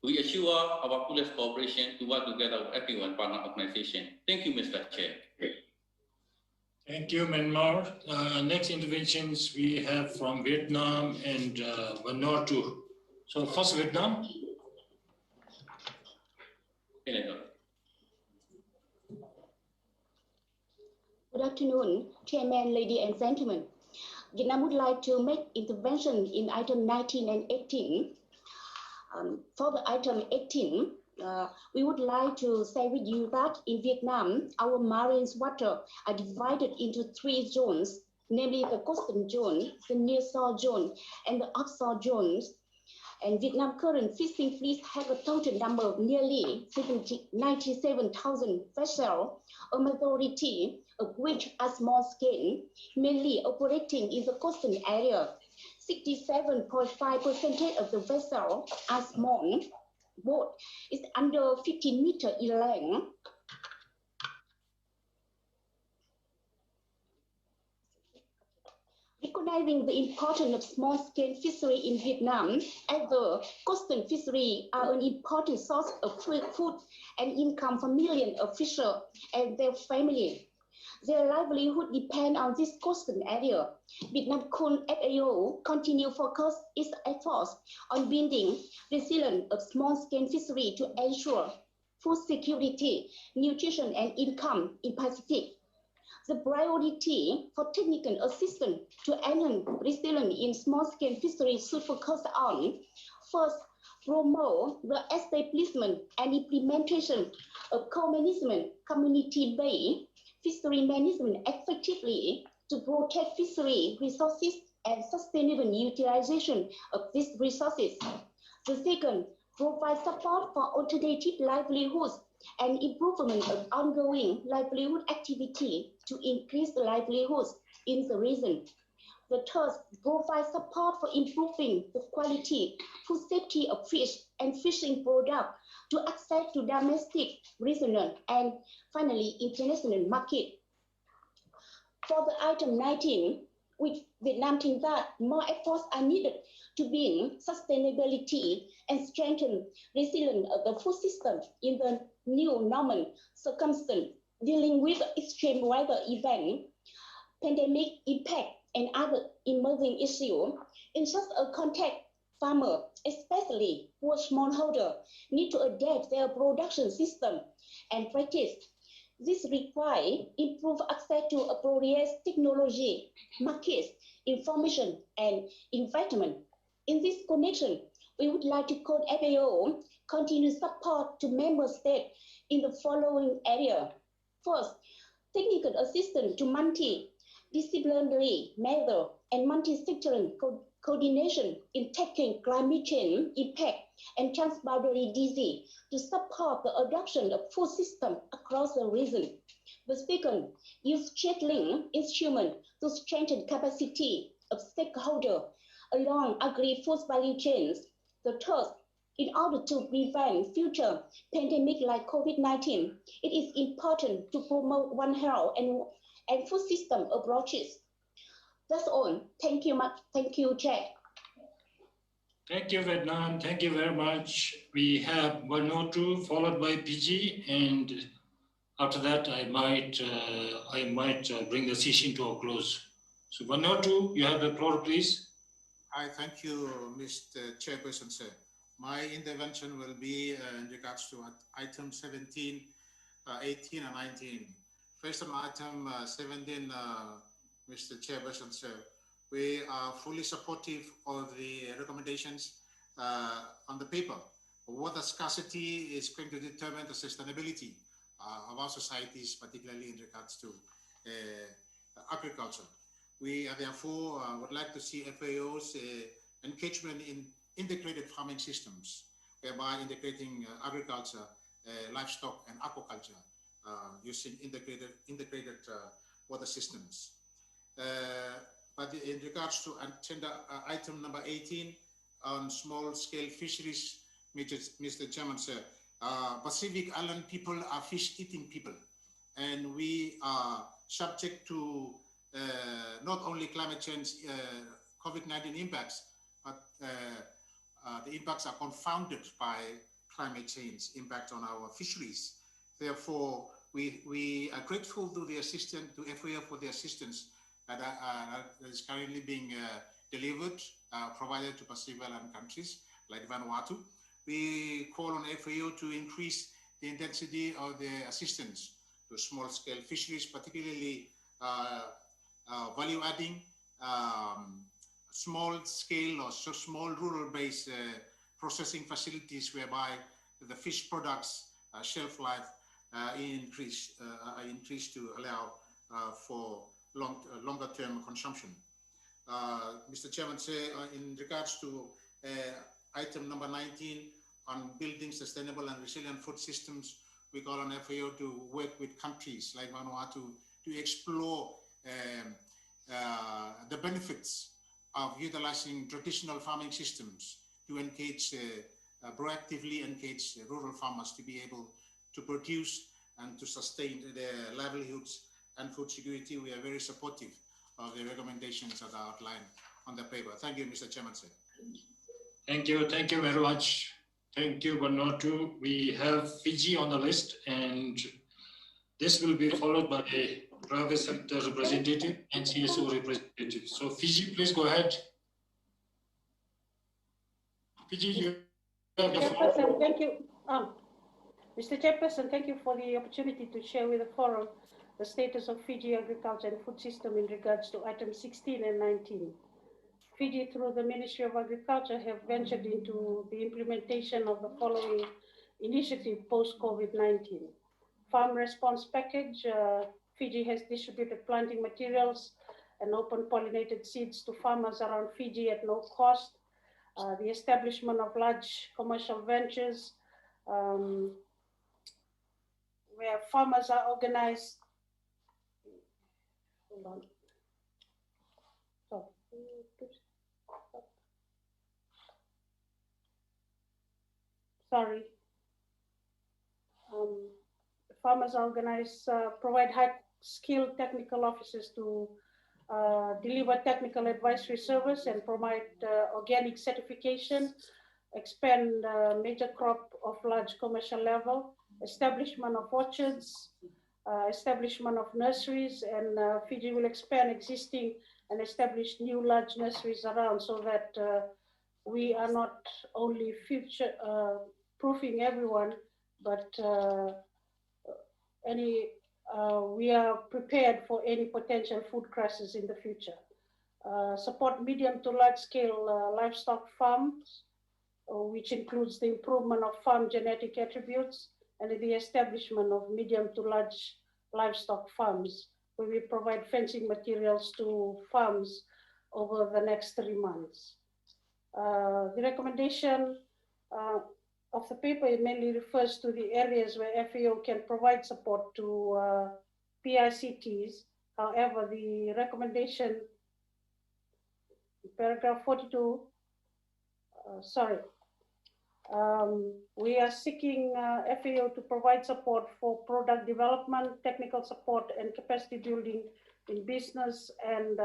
we assure our fullest cooperation to work together with FAO and partner organizations. Thank you, Mr. Chair. Thank you, Myanmar. Next interventions we have from Vietnam and Vanuatu. So first Vietnam. Good afternoon, Chairman, ladies and gentlemen. Vietnam would like to make intervention in item 19 and 18. For the item 18, we would like to say with you that in Vietnam, our marine water are divided into 3 zones, namely the coastal zone, the nearshore zone, and the offshore zones. And Vietnam current fishing fleet have a total number of nearly 97,000 vessels, a majority of which are small scale, mainly operating in the coastal area. 67.5% of the vessels are small. Boat is under 15 meters in length. Recognizing the importance of small-scale fishery in Vietnam, as the coastal fishery are an important source of food and income for millions of fishers and their families. Their livelihood depends on this coastal area. Vietnam FAO continue focus its efforts on building resilience of small-scale fishery to ensure food security, nutrition, and income in Pacific. The priority for technical assistance to enhance resilience in small-scale fishery should focus on, first, promote the establishment and implementation of co-management, community-based fishery management effectively to protect fishery resources and sustainable utilization of these resources. The second, provide support for alternative livelihoods and improvement of ongoing livelihood activity to increase the livelihoods in the region. The third, provide support for improving the quality, food safety of fish and fishing products to access to domestic, regional, and finally international market. For the item 19, which Vietnam thinks that more efforts are needed to build sustainability and strengthen resilience of the food system in the new normal circumstance, dealing with extreme weather events, pandemic impact, and other emerging issues. In such a context, farmers, especially poor smallholders, need to adapt their production system and practice This requires improved access to appropriate technology, markets, information, and investment. In this connection, we would like to call FAO continue support to member states in the following area. First, technical assistance to multidisciplinary measures and multi-sectoral coordination in tackling climate change impact and transboundary disease to support the adoption of food systems across the region. The second, use sharing instruments to strengthen capacity of stakeholders along agri-food value chains. The third, in order to prevent future pandemics like COVID-19, it is important to promote One Health and food system approaches. That's all. Thank you much. Thank you, Chair. Thank you, Vietnam. Thank you very much. We have Vanuatu followed by PG, and after that, I might bring the session to a close. So Vanuatu, you have the floor, please. Hi, thank you, Mr. Chairperson, sir. My intervention will be in regards to item 17, 18, and 19. First on item 17, Mr. Chairperson, sir, we are fully supportive of the recommendations on the paper. Water scarcity is going to determine the sustainability of our societies, particularly in regards to agriculture. We therefore would like to see FAO's engagement in integrated farming systems, whereby integrating agriculture, livestock, and aquaculture using integrated water systems. But in regards to agenda item number 18 on small-scale fisheries, Mr. Chairman, sir, Pacific Island people are fish-eating people, and we are subject to not only climate change, COVID-19 impacts, but the impacts are confounded by climate change impact on our fisheries. Therefore, we are grateful to the assistance, to FAO for the assistance that is currently being delivered, provided to Pacific Island countries like Vanuatu. We call on FAO to increase the intensity of the assistance to small-scale fisheries, particularly value-adding, small-scale or small rural-based processing facilities, whereby the fish products shelf life increase to allow for longer-term consumption. Mr. Chairman, say in regards to item number 19 on building sustainable and resilient food systems, we call on FAO to work with countries like Vanuatu to explore the benefits of utilizing traditional farming systems to engage, proactively engage rural farmers to be able to produce and to sustain their livelihoods and food security. We are very supportive of the recommendations that are outlined on the paper. Thank you, Mr. Chairman, sir. Thank you very much. Thank you, Vanuatu. We have Fiji on the list, and this will be followed by the private sector representative and CSO representative. So Fiji, please go ahead. Fiji, you have the floor. Thank you. Mr. Chairperson, thank you for the opportunity to share with the forum the status of Fiji agriculture and food system in regards to items 16 and 19. Fiji, through the Ministry of Agriculture, have ventured into the implementation of the following initiative post-COVID-19. Farm Response Package, Fiji has distributed planting materials and open pollinated seeds to farmers around Fiji at no cost. The establishment of large commercial ventures where farmers are organized. Hold on. Sorry. Farmers are organized, provide high-skilled technical officers to deliver technical advisory service and provide organic certification, expand major crop of large commercial level, establishment of orchards, establishment of nurseries, and Fiji will expand existing and establish new large nurseries around so that we are not only future proofing everyone, but any we are prepared for any potential food crisis in the future. Support medium to large scale livestock farms, which includes the improvement of farm genetic attributes and the establishment of medium to large livestock farms, where we provide fencing materials to farms over the next 3 months. The recommendation of the paper mainly refers to the areas where FAO can provide support to PICTs. However, the recommendation, paragraph 42, we are seeking FAO to provide support for product development, technical support, and capacity building in business and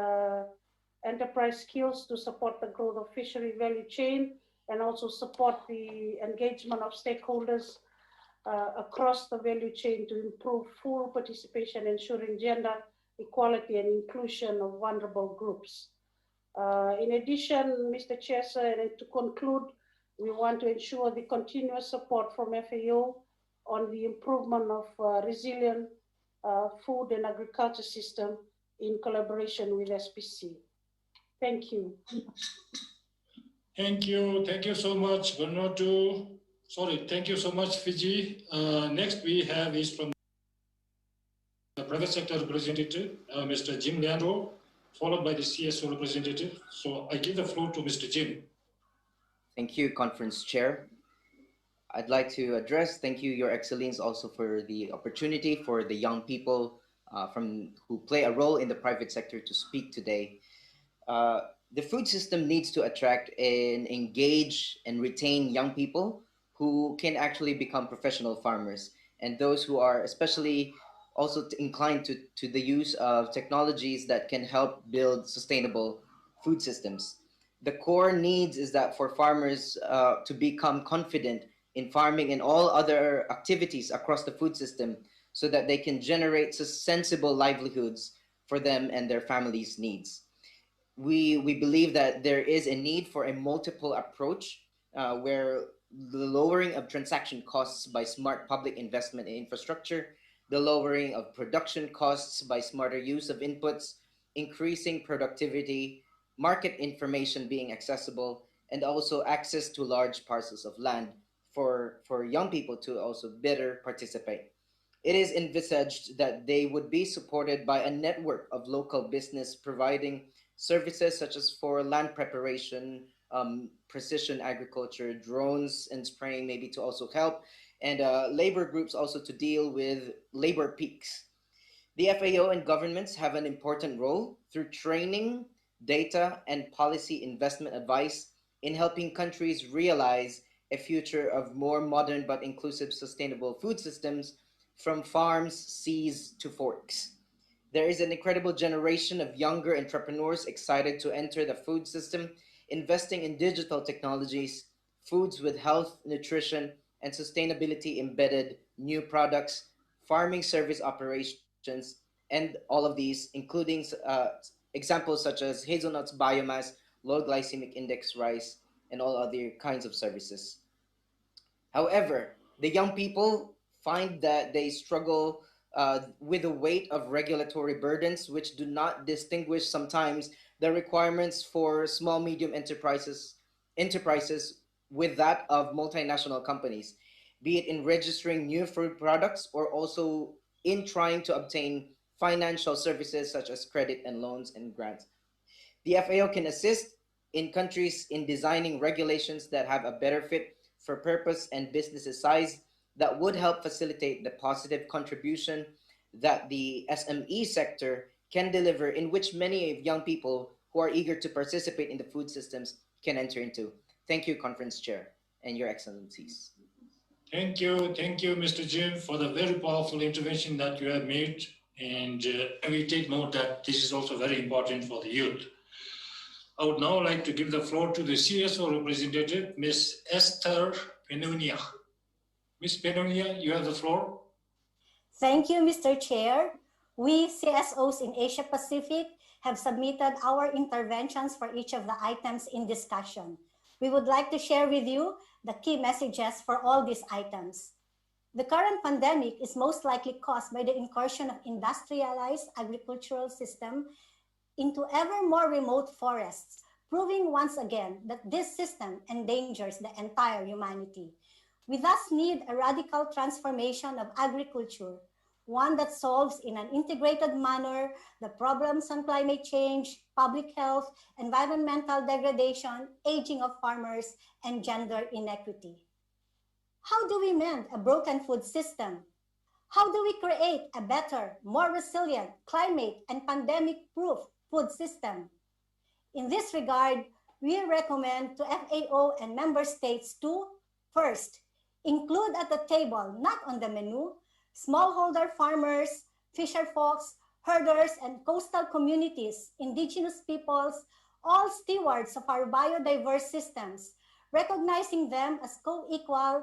enterprise skills to support the growth of fishery value chain, and also support the engagement of stakeholders across the value chain to improve full participation, ensuring gender equality and inclusion of vulnerable groups. In addition, Mr. Chair, and to conclude, we want to ensure the continuous support from FAO on the improvement of resilient food and agriculture system in collaboration with SPC. Thank you. Thank you so much, Vanuatu. Sorry, thank you so much, Fiji. Next we have is from the private sector representative, Mr. Jim Leandro, followed by the CSO representative. So I give the floor to Mr. Jim. Thank you, Conference Chair. I'd like to address, thank you, Your Excellency, also for the opportunity for the young people who play a role in the private sector to speak today. The food system needs to attract and engage and retain young people who can actually become professional farmers, and those who are especially also inclined to the use of technologies that can help build sustainable food systems. The core needs is that for farmers to become confident in farming and all other activities across the food system so that they can generate sensible livelihoods for them and their families' needs. We believe that there is a need for a multiple approach where the lowering of transaction costs by smart public investment in infrastructure, the lowering of production costs by smarter use of inputs, increasing productivity, market information being accessible, and also access to large parcels of land for young people to also better participate. It is envisaged that they would be supported by a network of local business providing services such as for land preparation, precision agriculture, drones and spraying maybe to also help, and labor groups also to deal with labor peaks. The FAO and governments have an important role through training, data, and policy investment advice in helping countries realize a future of more modern but inclusive sustainable food systems from farms, seas to forks. There is an incredible generation of younger entrepreneurs excited to enter the food system, investing in digital technologies, foods with health, nutrition, and sustainability embedded new products, farming service operations, and all of these, including examples such as hazelnuts biomass, low glycemic index rice, and all other kinds of services. However, the young people find that they struggle with the weight of regulatory burdens, which do not distinguish sometimes the requirements for small, medium enterprises with that of multinational companies, be it in registering new food products or also in trying to obtain financial services such as credit and loans and grants. The FAO can assist in countries in designing regulations that have a better fit for purpose and business size that would help facilitate the positive contribution that the SME sector can deliver, in which many young people who are eager to participate in the food systems can enter into. Thank you, Conference Chair, and Your Excellencies. Thank you, Mr. Jim, for the very powerful intervention that you have made. And we take note that this is also very important for the youth. I would now like to give the floor to the CSO representative, Ms. Esther Penunia. Ms. Penunia, you have the floor. Thank you, Mr. Chair. We CSOs in Asia Pacific have submitted our interventions for each of the items in discussion. We would like to share with you the key messages for all these items. The current pandemic is most likely caused by the incursion of industrialized agricultural system into ever more remote forests, proving once again that this system endangers the entire humanity. We thus need a radical transformation of agriculture, one that solves in an integrated manner the problems on climate change, public health, environmental degradation, aging of farmers, and gender inequity. How do we mend a broken food system? How do we create a better, more resilient, climate and pandemic-proof food system? In this regard, we recommend to FAO and member states to, first, include at the table, not on the menu, smallholder farmers, fisher folks, herders, and coastal communities, indigenous peoples, all stewards of our biodiverse systems, recognizing them as co-equal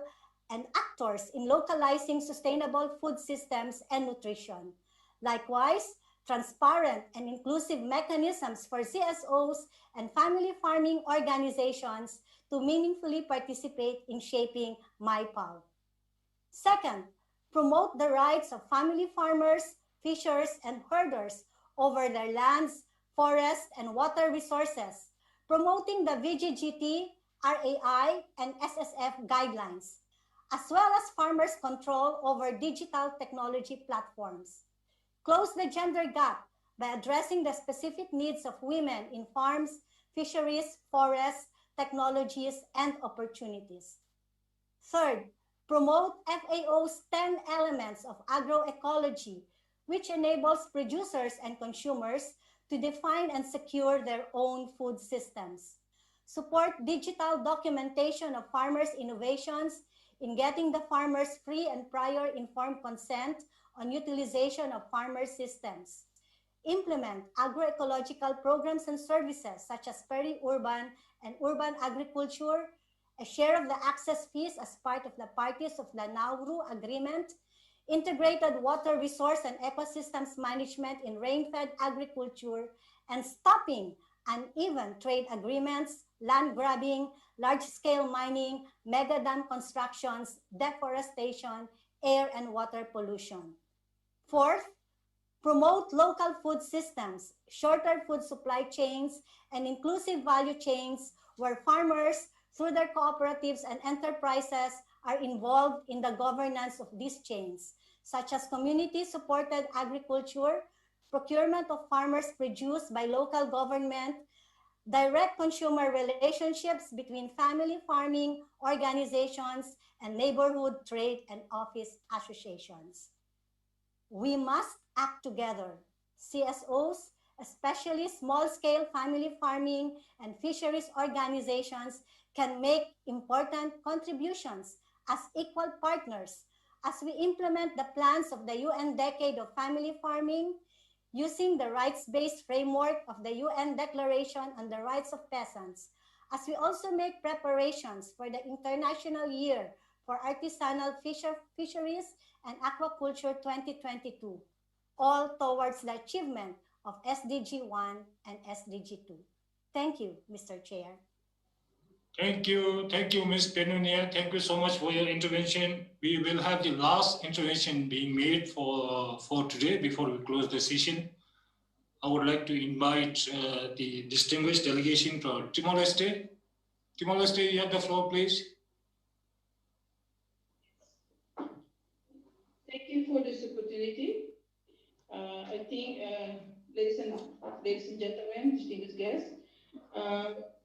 and actors in localizing sustainable food systems and nutrition. Likewise, transparent and inclusive mechanisms for CSOs and family farming organizations to meaningfully participate in shaping MyPAL. Second, promote the rights of family farmers, fishers, and herders over their lands, forests, and water resources, promoting the VGGT, RAI, and SSF guidelines, as well as farmers' control over digital technology platforms. Close the gender gap by addressing the specific needs of women in farms, fisheries, forests, technologies, and opportunities. Third, promote FAO's 10 elements of agroecology, which enables producers and consumers to define and secure their own food systems. Support digital documentation of farmers' innovations in getting the farmers free and prior informed consent on utilization of farmer systems. Implement agroecological programs and services such as peri-urban and urban agriculture, a share of the access fees as part of the parties of the Nauru Agreement, integrated water resource and ecosystems management in rain-fed agriculture, and stopping uneven trade agreements, land grabbing, large-scale mining, mega dam constructions, deforestation, air and water pollution. Fourth, promote local food systems, shorter food supply chains, and inclusive value chains where farmers, through their cooperatives and enterprises, are involved in the governance of these chains, such as community-supported agriculture, procurement of farmers' produce by local government, direct consumer relationships between family farming organizations and neighborhood trade and office associations. We must act together. CSOs, especially small-scale family farming and fisheries organizations, can make important contributions as equal partners as we implement the plans of the UN Decade of Family Farming, using the rights-based framework of the UN Declaration on the Rights of Peasants, as we also make preparations for the International Year for Artisanal Fisheries and Aquaculture 2022, all towards the achievement of SDG 1 and SDG 2. Thank you, Mr. Chair. Thank you, Ms. Penunia. Thank you so much for your intervention. We will have the last intervention being made for today before we close the session. I would like to invite the distinguished delegation from Timor-Leste. Timor-Leste, you have the floor, please. Thank you for this opportunity. I think, ladies and gentlemen, distinguished guests,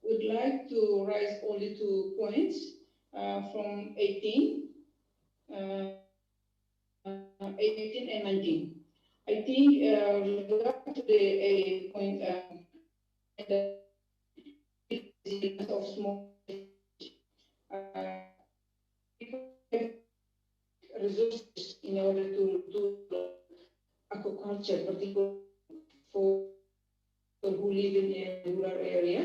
would like to raise only 2 points from 18 and 19. I think regard to the point of small resources in order to do aquaculture, particularly for people who live in a rural area,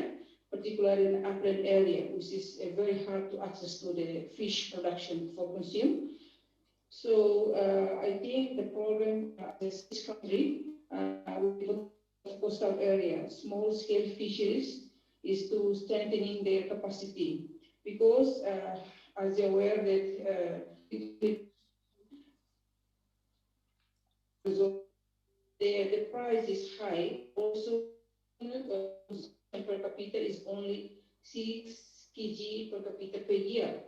particularly in the upland area, which is very hard to access to the fish production for consume. So I think the problem in this country with coastal area, small-scale fisheries, is to strengthening their capacity, because as you're aware that So the price is high. Also, per capita is only 6 kg per capita per year.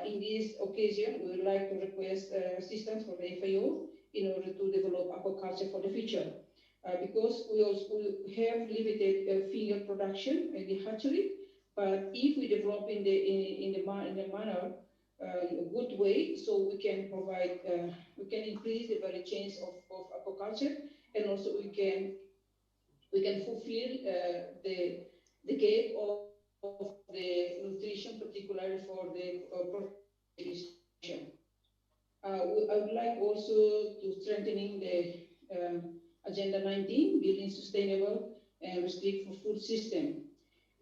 In this occasion, we would like to request assistance from the FAO in order to develop aquaculture for the future. Because we also have limited finger production in the hatchery, but if we develop in the manner a good way, so we can provide, we can increase the value chains of aquaculture, and also we can fulfill the gap of the nutrition, particularly for the population. I would like also to strengthening the Agenda 19, building sustainable and responsible food system.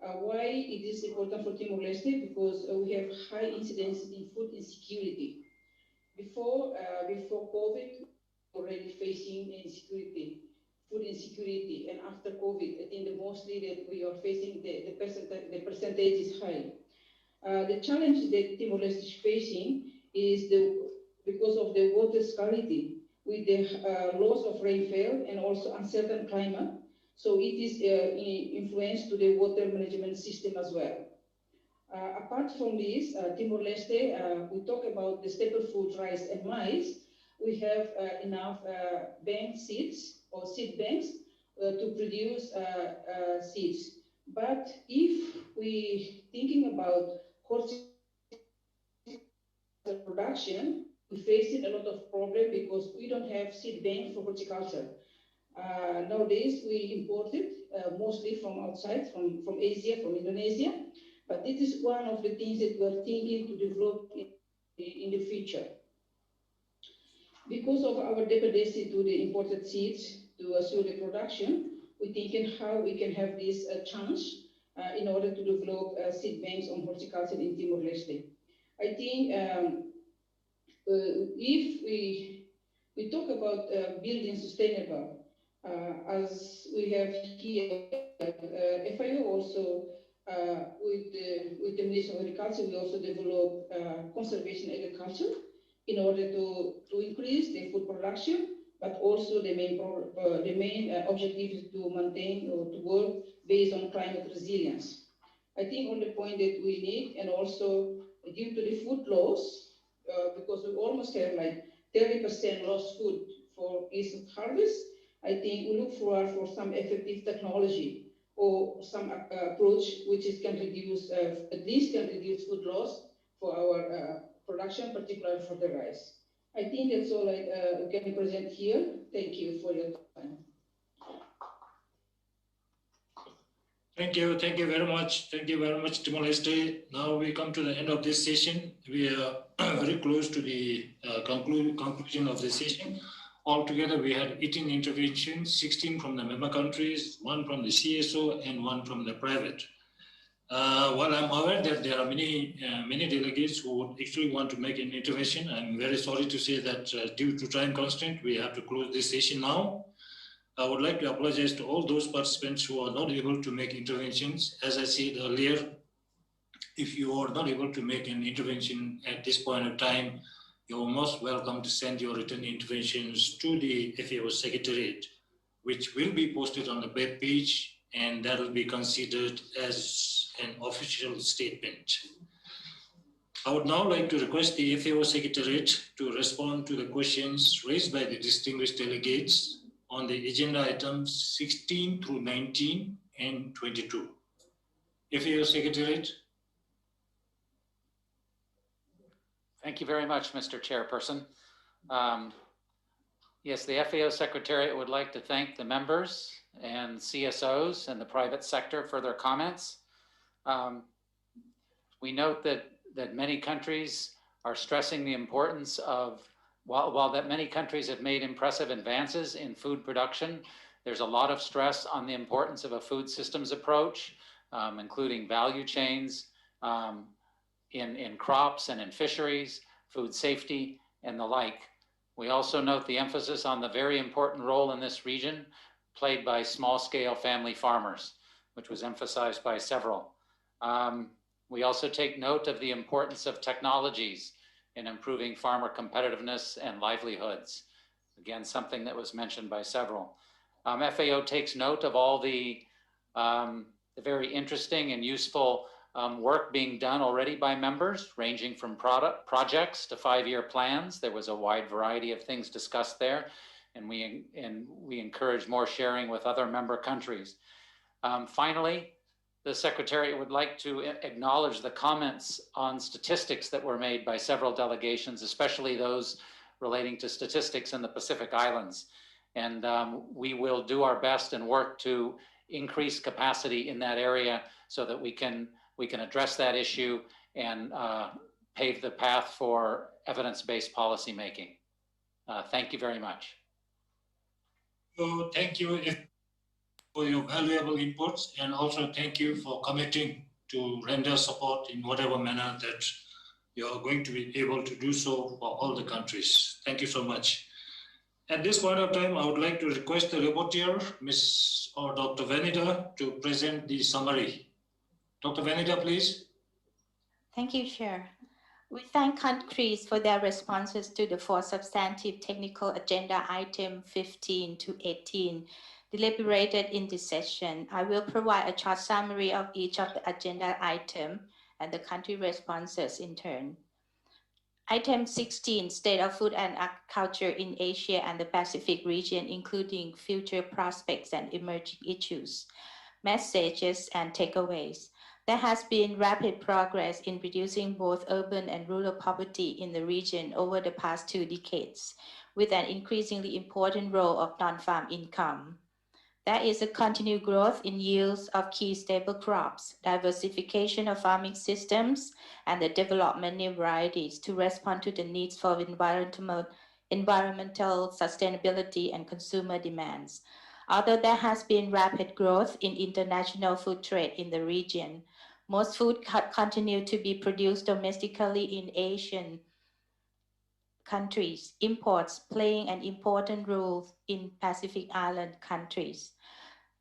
Why it is important for Timor-Leste? Because we have high incidence in food insecurity. Before COVID, already facing insecurity, food insecurity, and after COVID, I think the mostly that we are facing the percentage is high. The challenge that Timor-Leste is facing is because of the water scarcity, with the loss of rainfall and also uncertain climate. So it is influenced to the water management system as well. Apart from this, Timor-Leste, we talk about the staple food, rice and maize. We have enough bank seeds or seed banks to produce seeds. But if we thinking about horticulture production, we facing a lot of problem because we don't have seed bank for horticulture. Nowadays, we import it mostly from outside, from Asia, from Indonesia. But this is one of the things that we're thinking to develop in the future. Because of our dependency to the imported seeds to assure the production, we're thinking how we can have this chance in order to develop seed banks on horticulture in Timor-Leste. I think if we talk about building sustainable, as we have here, FAO also with the Ministry of Agriculture, we also develop conservation agriculture in order to increase the food production, but also the main objective is to maintain or to work based on climate resilience. I think on the point that we need, and also due to the food loss, because we almost have like 30% lost food for recent harvest, I think we look forward for some effective technology or some approach which is can reduce, at least can reduce food loss for our production, particularly for the rice. I think that's all I can present here. Thank you for your time. Thank you very much. Thank you very much, Timor-Leste. Now we come to the end of this session. We are very close to the conclusion of the session. Altogether, we had 18 interventions, 16 from the member countries, 1 from the CSO, and 1 from the private. While I'm aware that there are many delegates who would actually want to make an intervention, I'm very sorry to say that due to time constraint, we have to close this session now. I would like to apologize to all those participants who are not able to make interventions. As I said earlier, if you are not able to make an intervention at this point of time, you're most welcome to send your written interventions to the FAO Secretariat, which will be posted on the web page, and that will be considered as an official statement. I would now like to request the FAO Secretariat to respond to the questions raised by the distinguished delegates on the agenda items 16 through 19 and 22. FAO Secretariat. Thank you very much, Mr. Chairperson. Yes, the FAO Secretariat would like to thank the members and CSOs and the private sector for their comments. We note that many countries are stressing the importance of, while that many countries have made impressive advances in food production, there's a lot of stress on the importance of a food systems approach, including value chains, in crops and in fisheries, food safety, and the like. We also note the emphasis on the very important role in this region played by small-scale family farmers, which was emphasized by several. We also take note of the importance of technologies in improving farmer competitiveness and livelihoods. Again, something that was mentioned by several. FAO takes note of all the very interesting and useful work being done already by members, ranging from projects to 5-year plans. There was a wide variety of things discussed there, and we encourage more sharing with other member countries. Finally, the Secretariat would like to acknowledge the comments on statistics that were made by several delegations, especially those relating to statistics in the Pacific Islands. And we will do our best and work to increase capacity in that area so that we can address that issue and pave the path for evidence-based policymaking. Thank you very much. So thank you for your valuable inputs, and also thank you for committing to render support in whatever manner that you're going to be able to do so for all the countries. Thank you so much. At this point of time, I would like to request the rapporteur, Ms. or Dr. Vanita, to present the summary. Dr. Vanita, please. Thank you, Chair. We thank countries for their responses to the 4 substantive technical agenda item 15 to 18 deliberated in this session. I will provide a short summary of each of the agenda item and the country responses in turn. Item 16, State of Food and Agriculture in Asia and the Pacific region, including future prospects and emerging issues, messages and takeaways. There has been rapid progress in reducing both urban and rural poverty in the region over the past 2 decades, with an increasingly important role of non-farm income. There is a continued growth in yields of key staple crops, diversification of farming systems, and the development of new varieties to respond to the needs for environmental sustainability and consumer demands. Although there has been rapid growth in international food trade in the region, most food continue to be produced domestically in Asian countries, imports playing an important role in Pacific Island countries.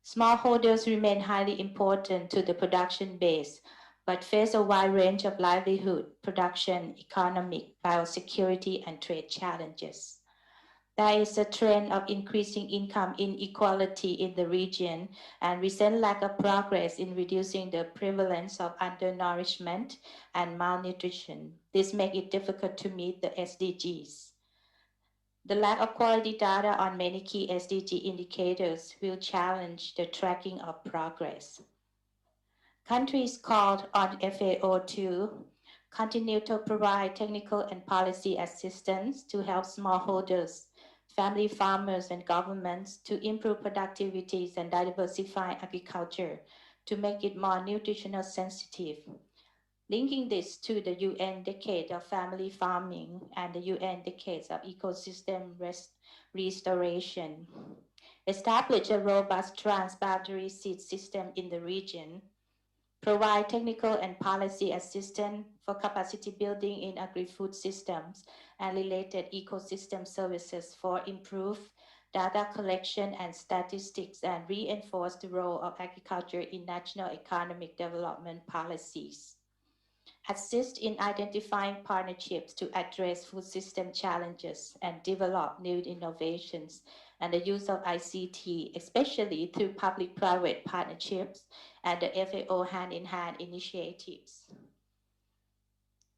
Smallholders remain highly important to the production base, but face a wide range of livelihood, production, economic, biosecurity, and trade challenges. There is a trend of increasing income inequality in the region and recent lack of progress in reducing the prevalence of undernourishment and malnutrition. This makes it difficult to meet the SDGs. The lack of quality data on many key SDG indicators will challenge the tracking of progress. Countries called on FAO to continue to provide technical and policy assistance to help smallholders, family farmers, and governments to improve productivities and diversify agriculture to make it more nutritional sensitive. Linking this to the UN Decade of Family Farming and the UN Decades of Ecosystem Restoration. Establish a robust transboundary seed system in the region. Provide technical and policy assistance for capacity building in agri-food systems and related ecosystem services for improved data collection and statistics, and reinforce the role of agriculture in national economic development policies. Assist in identifying partnerships to address food system challenges and develop new innovations and the use of ICT, especially through public-private partnerships and the FAO hand-in-hand initiatives.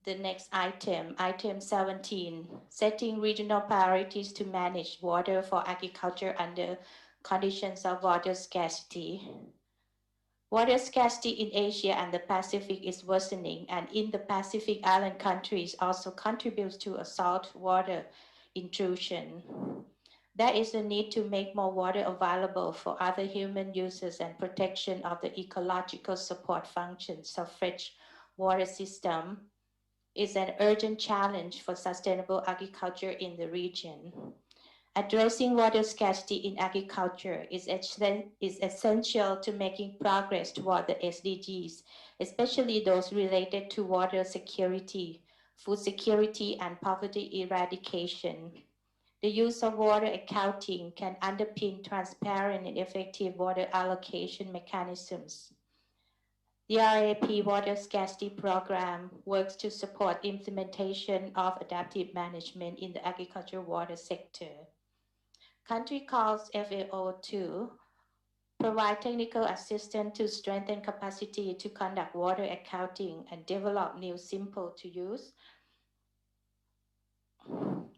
The next item, item 17, setting regional priorities to manage water for agriculture under conditions of water scarcity. Water scarcity in Asia and the Pacific is worsening, and in the Pacific Island countries also contributes to a salt water intrusion. There is a need to make more water available for other human uses, and protection of the ecological support functions of fresh water system is an urgent challenge for sustainable agriculture in the region. Addressing water scarcity in agriculture is essential to making progress toward the SDGs, especially those related to water security, food security, and poverty eradication. The use of water accounting can underpin transparent and effective water allocation mechanisms. The RAP Water Scarcity Program works to support implementation of adaptive management in the agricultural water sector. country calls FAO to provide technical assistance to strengthen capacity to conduct water accounting and develop new simple to use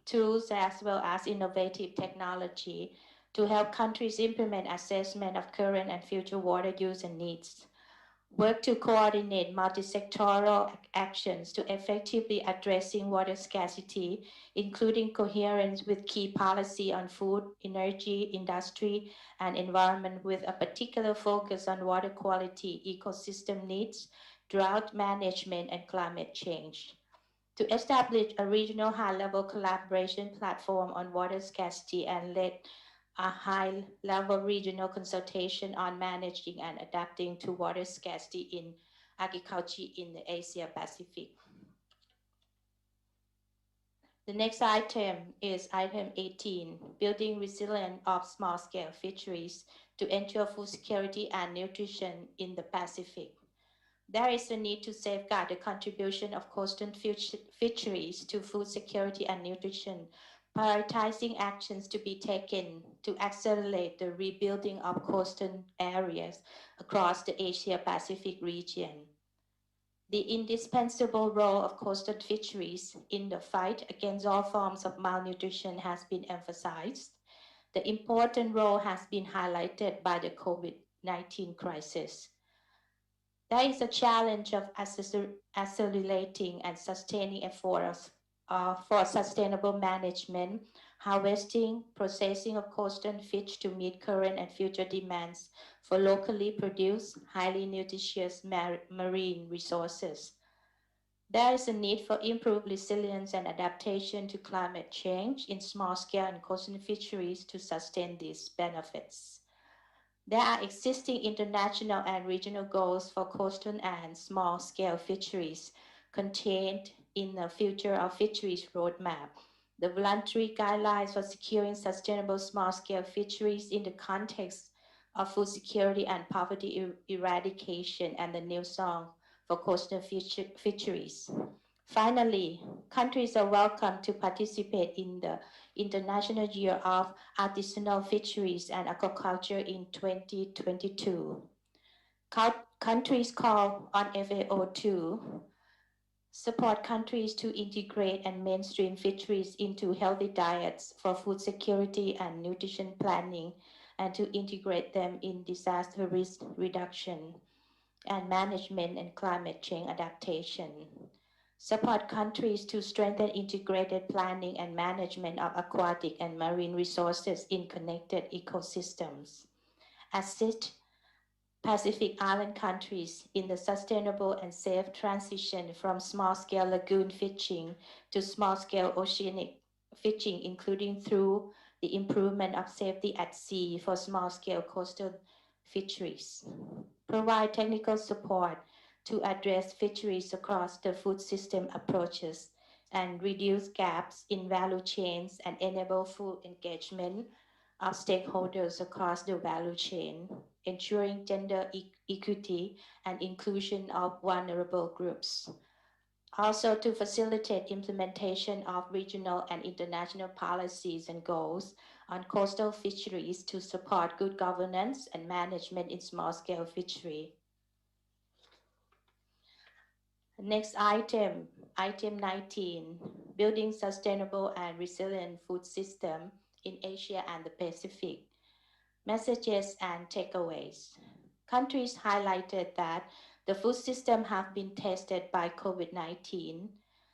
tools as well as innovative technology to help countries implement assessment of current and future water use and needs. Work to coordinate multi-sectoral actions to effectively addressing water scarcity, including coherence with key policy on food, energy, industry, and environment with a particular focus on water quality, ecosystem needs, drought management, and climate change. To establish a regional high-level collaboration platform on water scarcity and lead a high-level regional consultation on managing and adapting to water scarcity in agriculture in the Asia Pacific. The next item is item 18, building resilience of small-scale fisheries to ensure food security and nutrition in the Pacific. There is a need to safeguard the contribution of coastal fisheries to food security and nutrition, prioritizing actions to be taken to accelerate the rebuilding of coastal areas across the Asia-Pacific region. The indispensable role of coastal fisheries in the fight against all forms of malnutrition has been emphasized. The important role has been highlighted by the COVID-19 crisis. There is a challenge of accelerating and sustaining efforts for sustainable management, harvesting, processing of coastal fish to meet current and future demands for locally produced, highly nutritious marine resources. There is a need for improved resilience and adaptation to climate change in small-scale and coastal fisheries to sustain these benefits. There are existing international and regional goals for coastal and small-scale fisheries contained in the Future of Fisheries Roadmap, the voluntary guidelines for securing sustainable small-scale fisheries in the context of food security and poverty eradication, and the new song for coastal fisheries. Finally, countries are welcome to participate in the International Year of Artisanal Fisheries and Aquaculture in 2022. Countries call on FAO to support countries to integrate and mainstream fisheries into healthy diets for food security and nutrition planning, and to integrate them in disaster risk reduction and management and climate change adaptation. Support countries to strengthen integrated planning and management of aquatic and marine resources in connected ecosystems. Assist Pacific Island countries in the sustainable and safe transition from small-scale lagoon fishing to small-scale oceanic fishing, including through the improvement of safety at sea for small-scale coastal fisheries. Provide technical support to address fisheries across the food system approaches and reduce gaps in value chains and enable full engagement of stakeholders across the value chain, ensuring gender equity and inclusion of vulnerable groups. Also to facilitate implementation of regional and international policies and goals on coastal fisheries to support good governance and management in small-scale fishery. Next item, item 19, building sustainable and resilient food system in Asia and the Pacific. Messages and takeaways. Countries highlighted that the food system have been tested by COVID-19,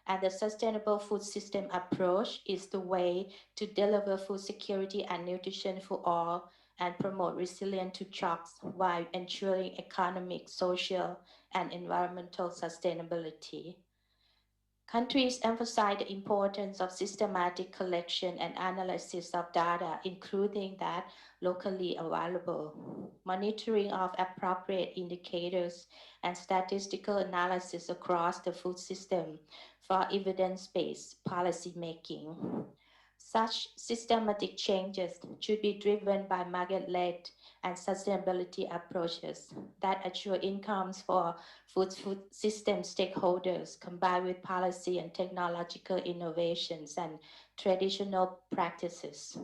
and the sustainable food system approach is the way to deliver food security and nutrition for all and promote resilience to shocks while ensuring economic, social, and environmental sustainability. Countries emphasize the importance of systematic collection and analysis of data, including that locally available, monitoring of appropriate indicators, and statistical analysis across the food system for evidence-based policy making. Such systematic changes should be driven by market-led and sustainability approaches that assure incomes for food system stakeholders, combined with policy and technological innovations and traditional practices.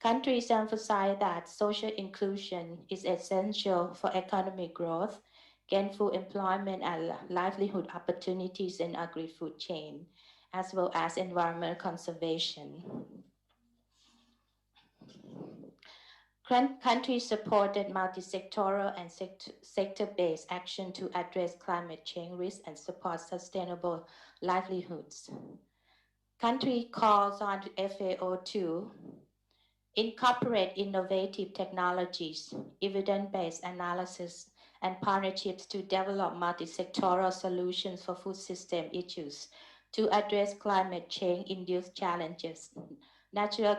Countries emphasize that social inclusion is essential for economic growth, gainful employment and livelihood opportunities in agri-food chain, as well as environmental conservation. Countries supported multi-sectoral and sector-based action to address climate change risk and support sustainable livelihoods. Country calls on FAO to incorporate innovative technologies, evidence-based analysis, and partnerships to develop multi-sectoral solutions for food system issues to address climate change-induced challenges, natural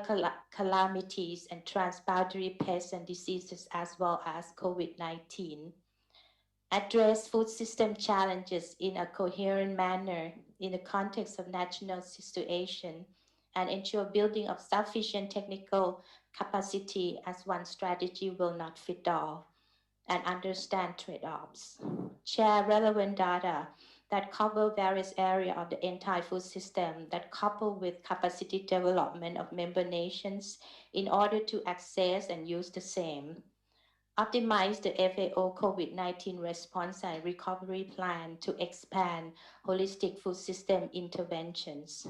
calamities, and transboundary pests and diseases, as well as COVID-19. Address food system challenges in a coherent manner in the context of national situation, and ensure building of sufficient technical capacity, as one strategy will not fit all, and understand trade-offs. Share relevant data that cover various areas of the entire food system that couple with capacity development of member nations in order to access and use the same. Optimize the FAO COVID-19 response and recovery plan to expand holistic food system interventions.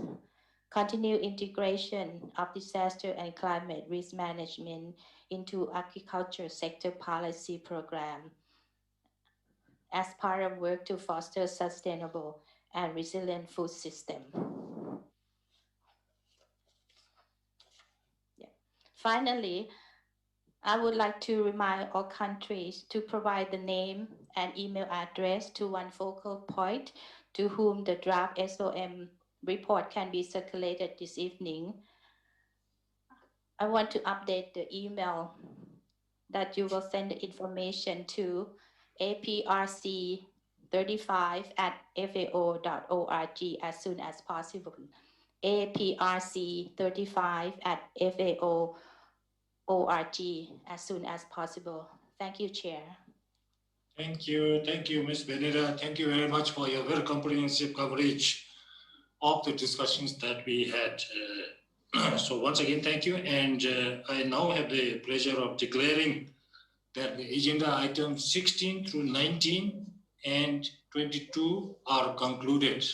Continue integration of disaster and climate risk management into agriculture sector policy program as part of work to foster sustainable and resilient food system. Yeah. Finally, I would like to remind all countries to provide the name and email address to one focal point to whom the draft SOM report can be circulated this evening. I want to update the email that you will send the information to aprc35@fao.org as soon as possible. aprc35@fao.org as soon as possible. Thank you, Chair. Thank you, Ms. Benira. Thank you very much for your very comprehensive coverage of the discussions that we had. So once again, thank you. And I now have the pleasure of declaring that the agenda items 16 through 19 and 22 are concluded.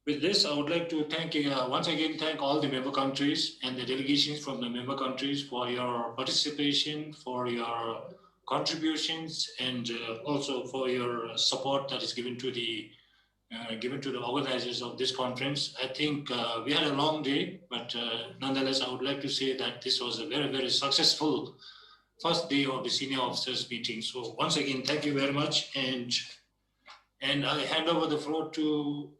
With this, I would like to once again thank all the member countries and the delegations from the member countries for your participation, for your contributions, and also for your support that is given to the organizers of this conference. I think we had a long day, but nonetheless, I would like to say that this was a very, very successful first day of the senior officers meeting. So once again, thank you very much. And I hand over the floor to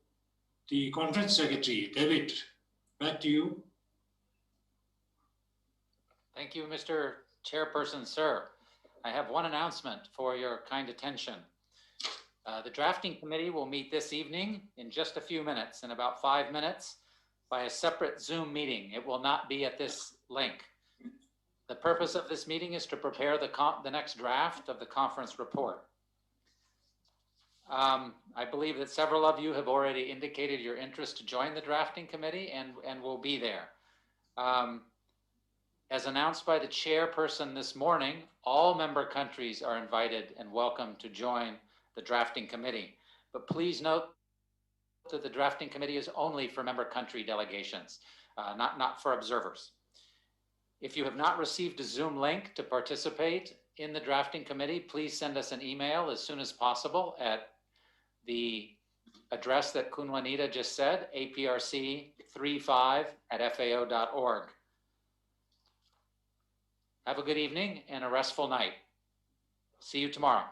the conference secretary. David, back to you. Thank you, Mr. Chairperson, sir. I have one announcement for your kind attention. The drafting committee will meet this evening in just a few minutes, in about 5 minutes, by a separate Zoom meeting. It will not be at this link. The purpose of this meeting is to prepare the next draft of the conference report. I believe that several of you have already indicated your interest to join the drafting committee and will be there. As announced by the chairperson this morning, all member countries are invited and welcome to join the drafting committee. But please note that the drafting committee is only for member country delegations, not for observers. If you have not received a Zoom link to participate in the drafting committee, please send us an email as soon as possible at the address that Kun Juanita just said, aprc35@fao.org. Have a good evening and a restful night. See you tomorrow.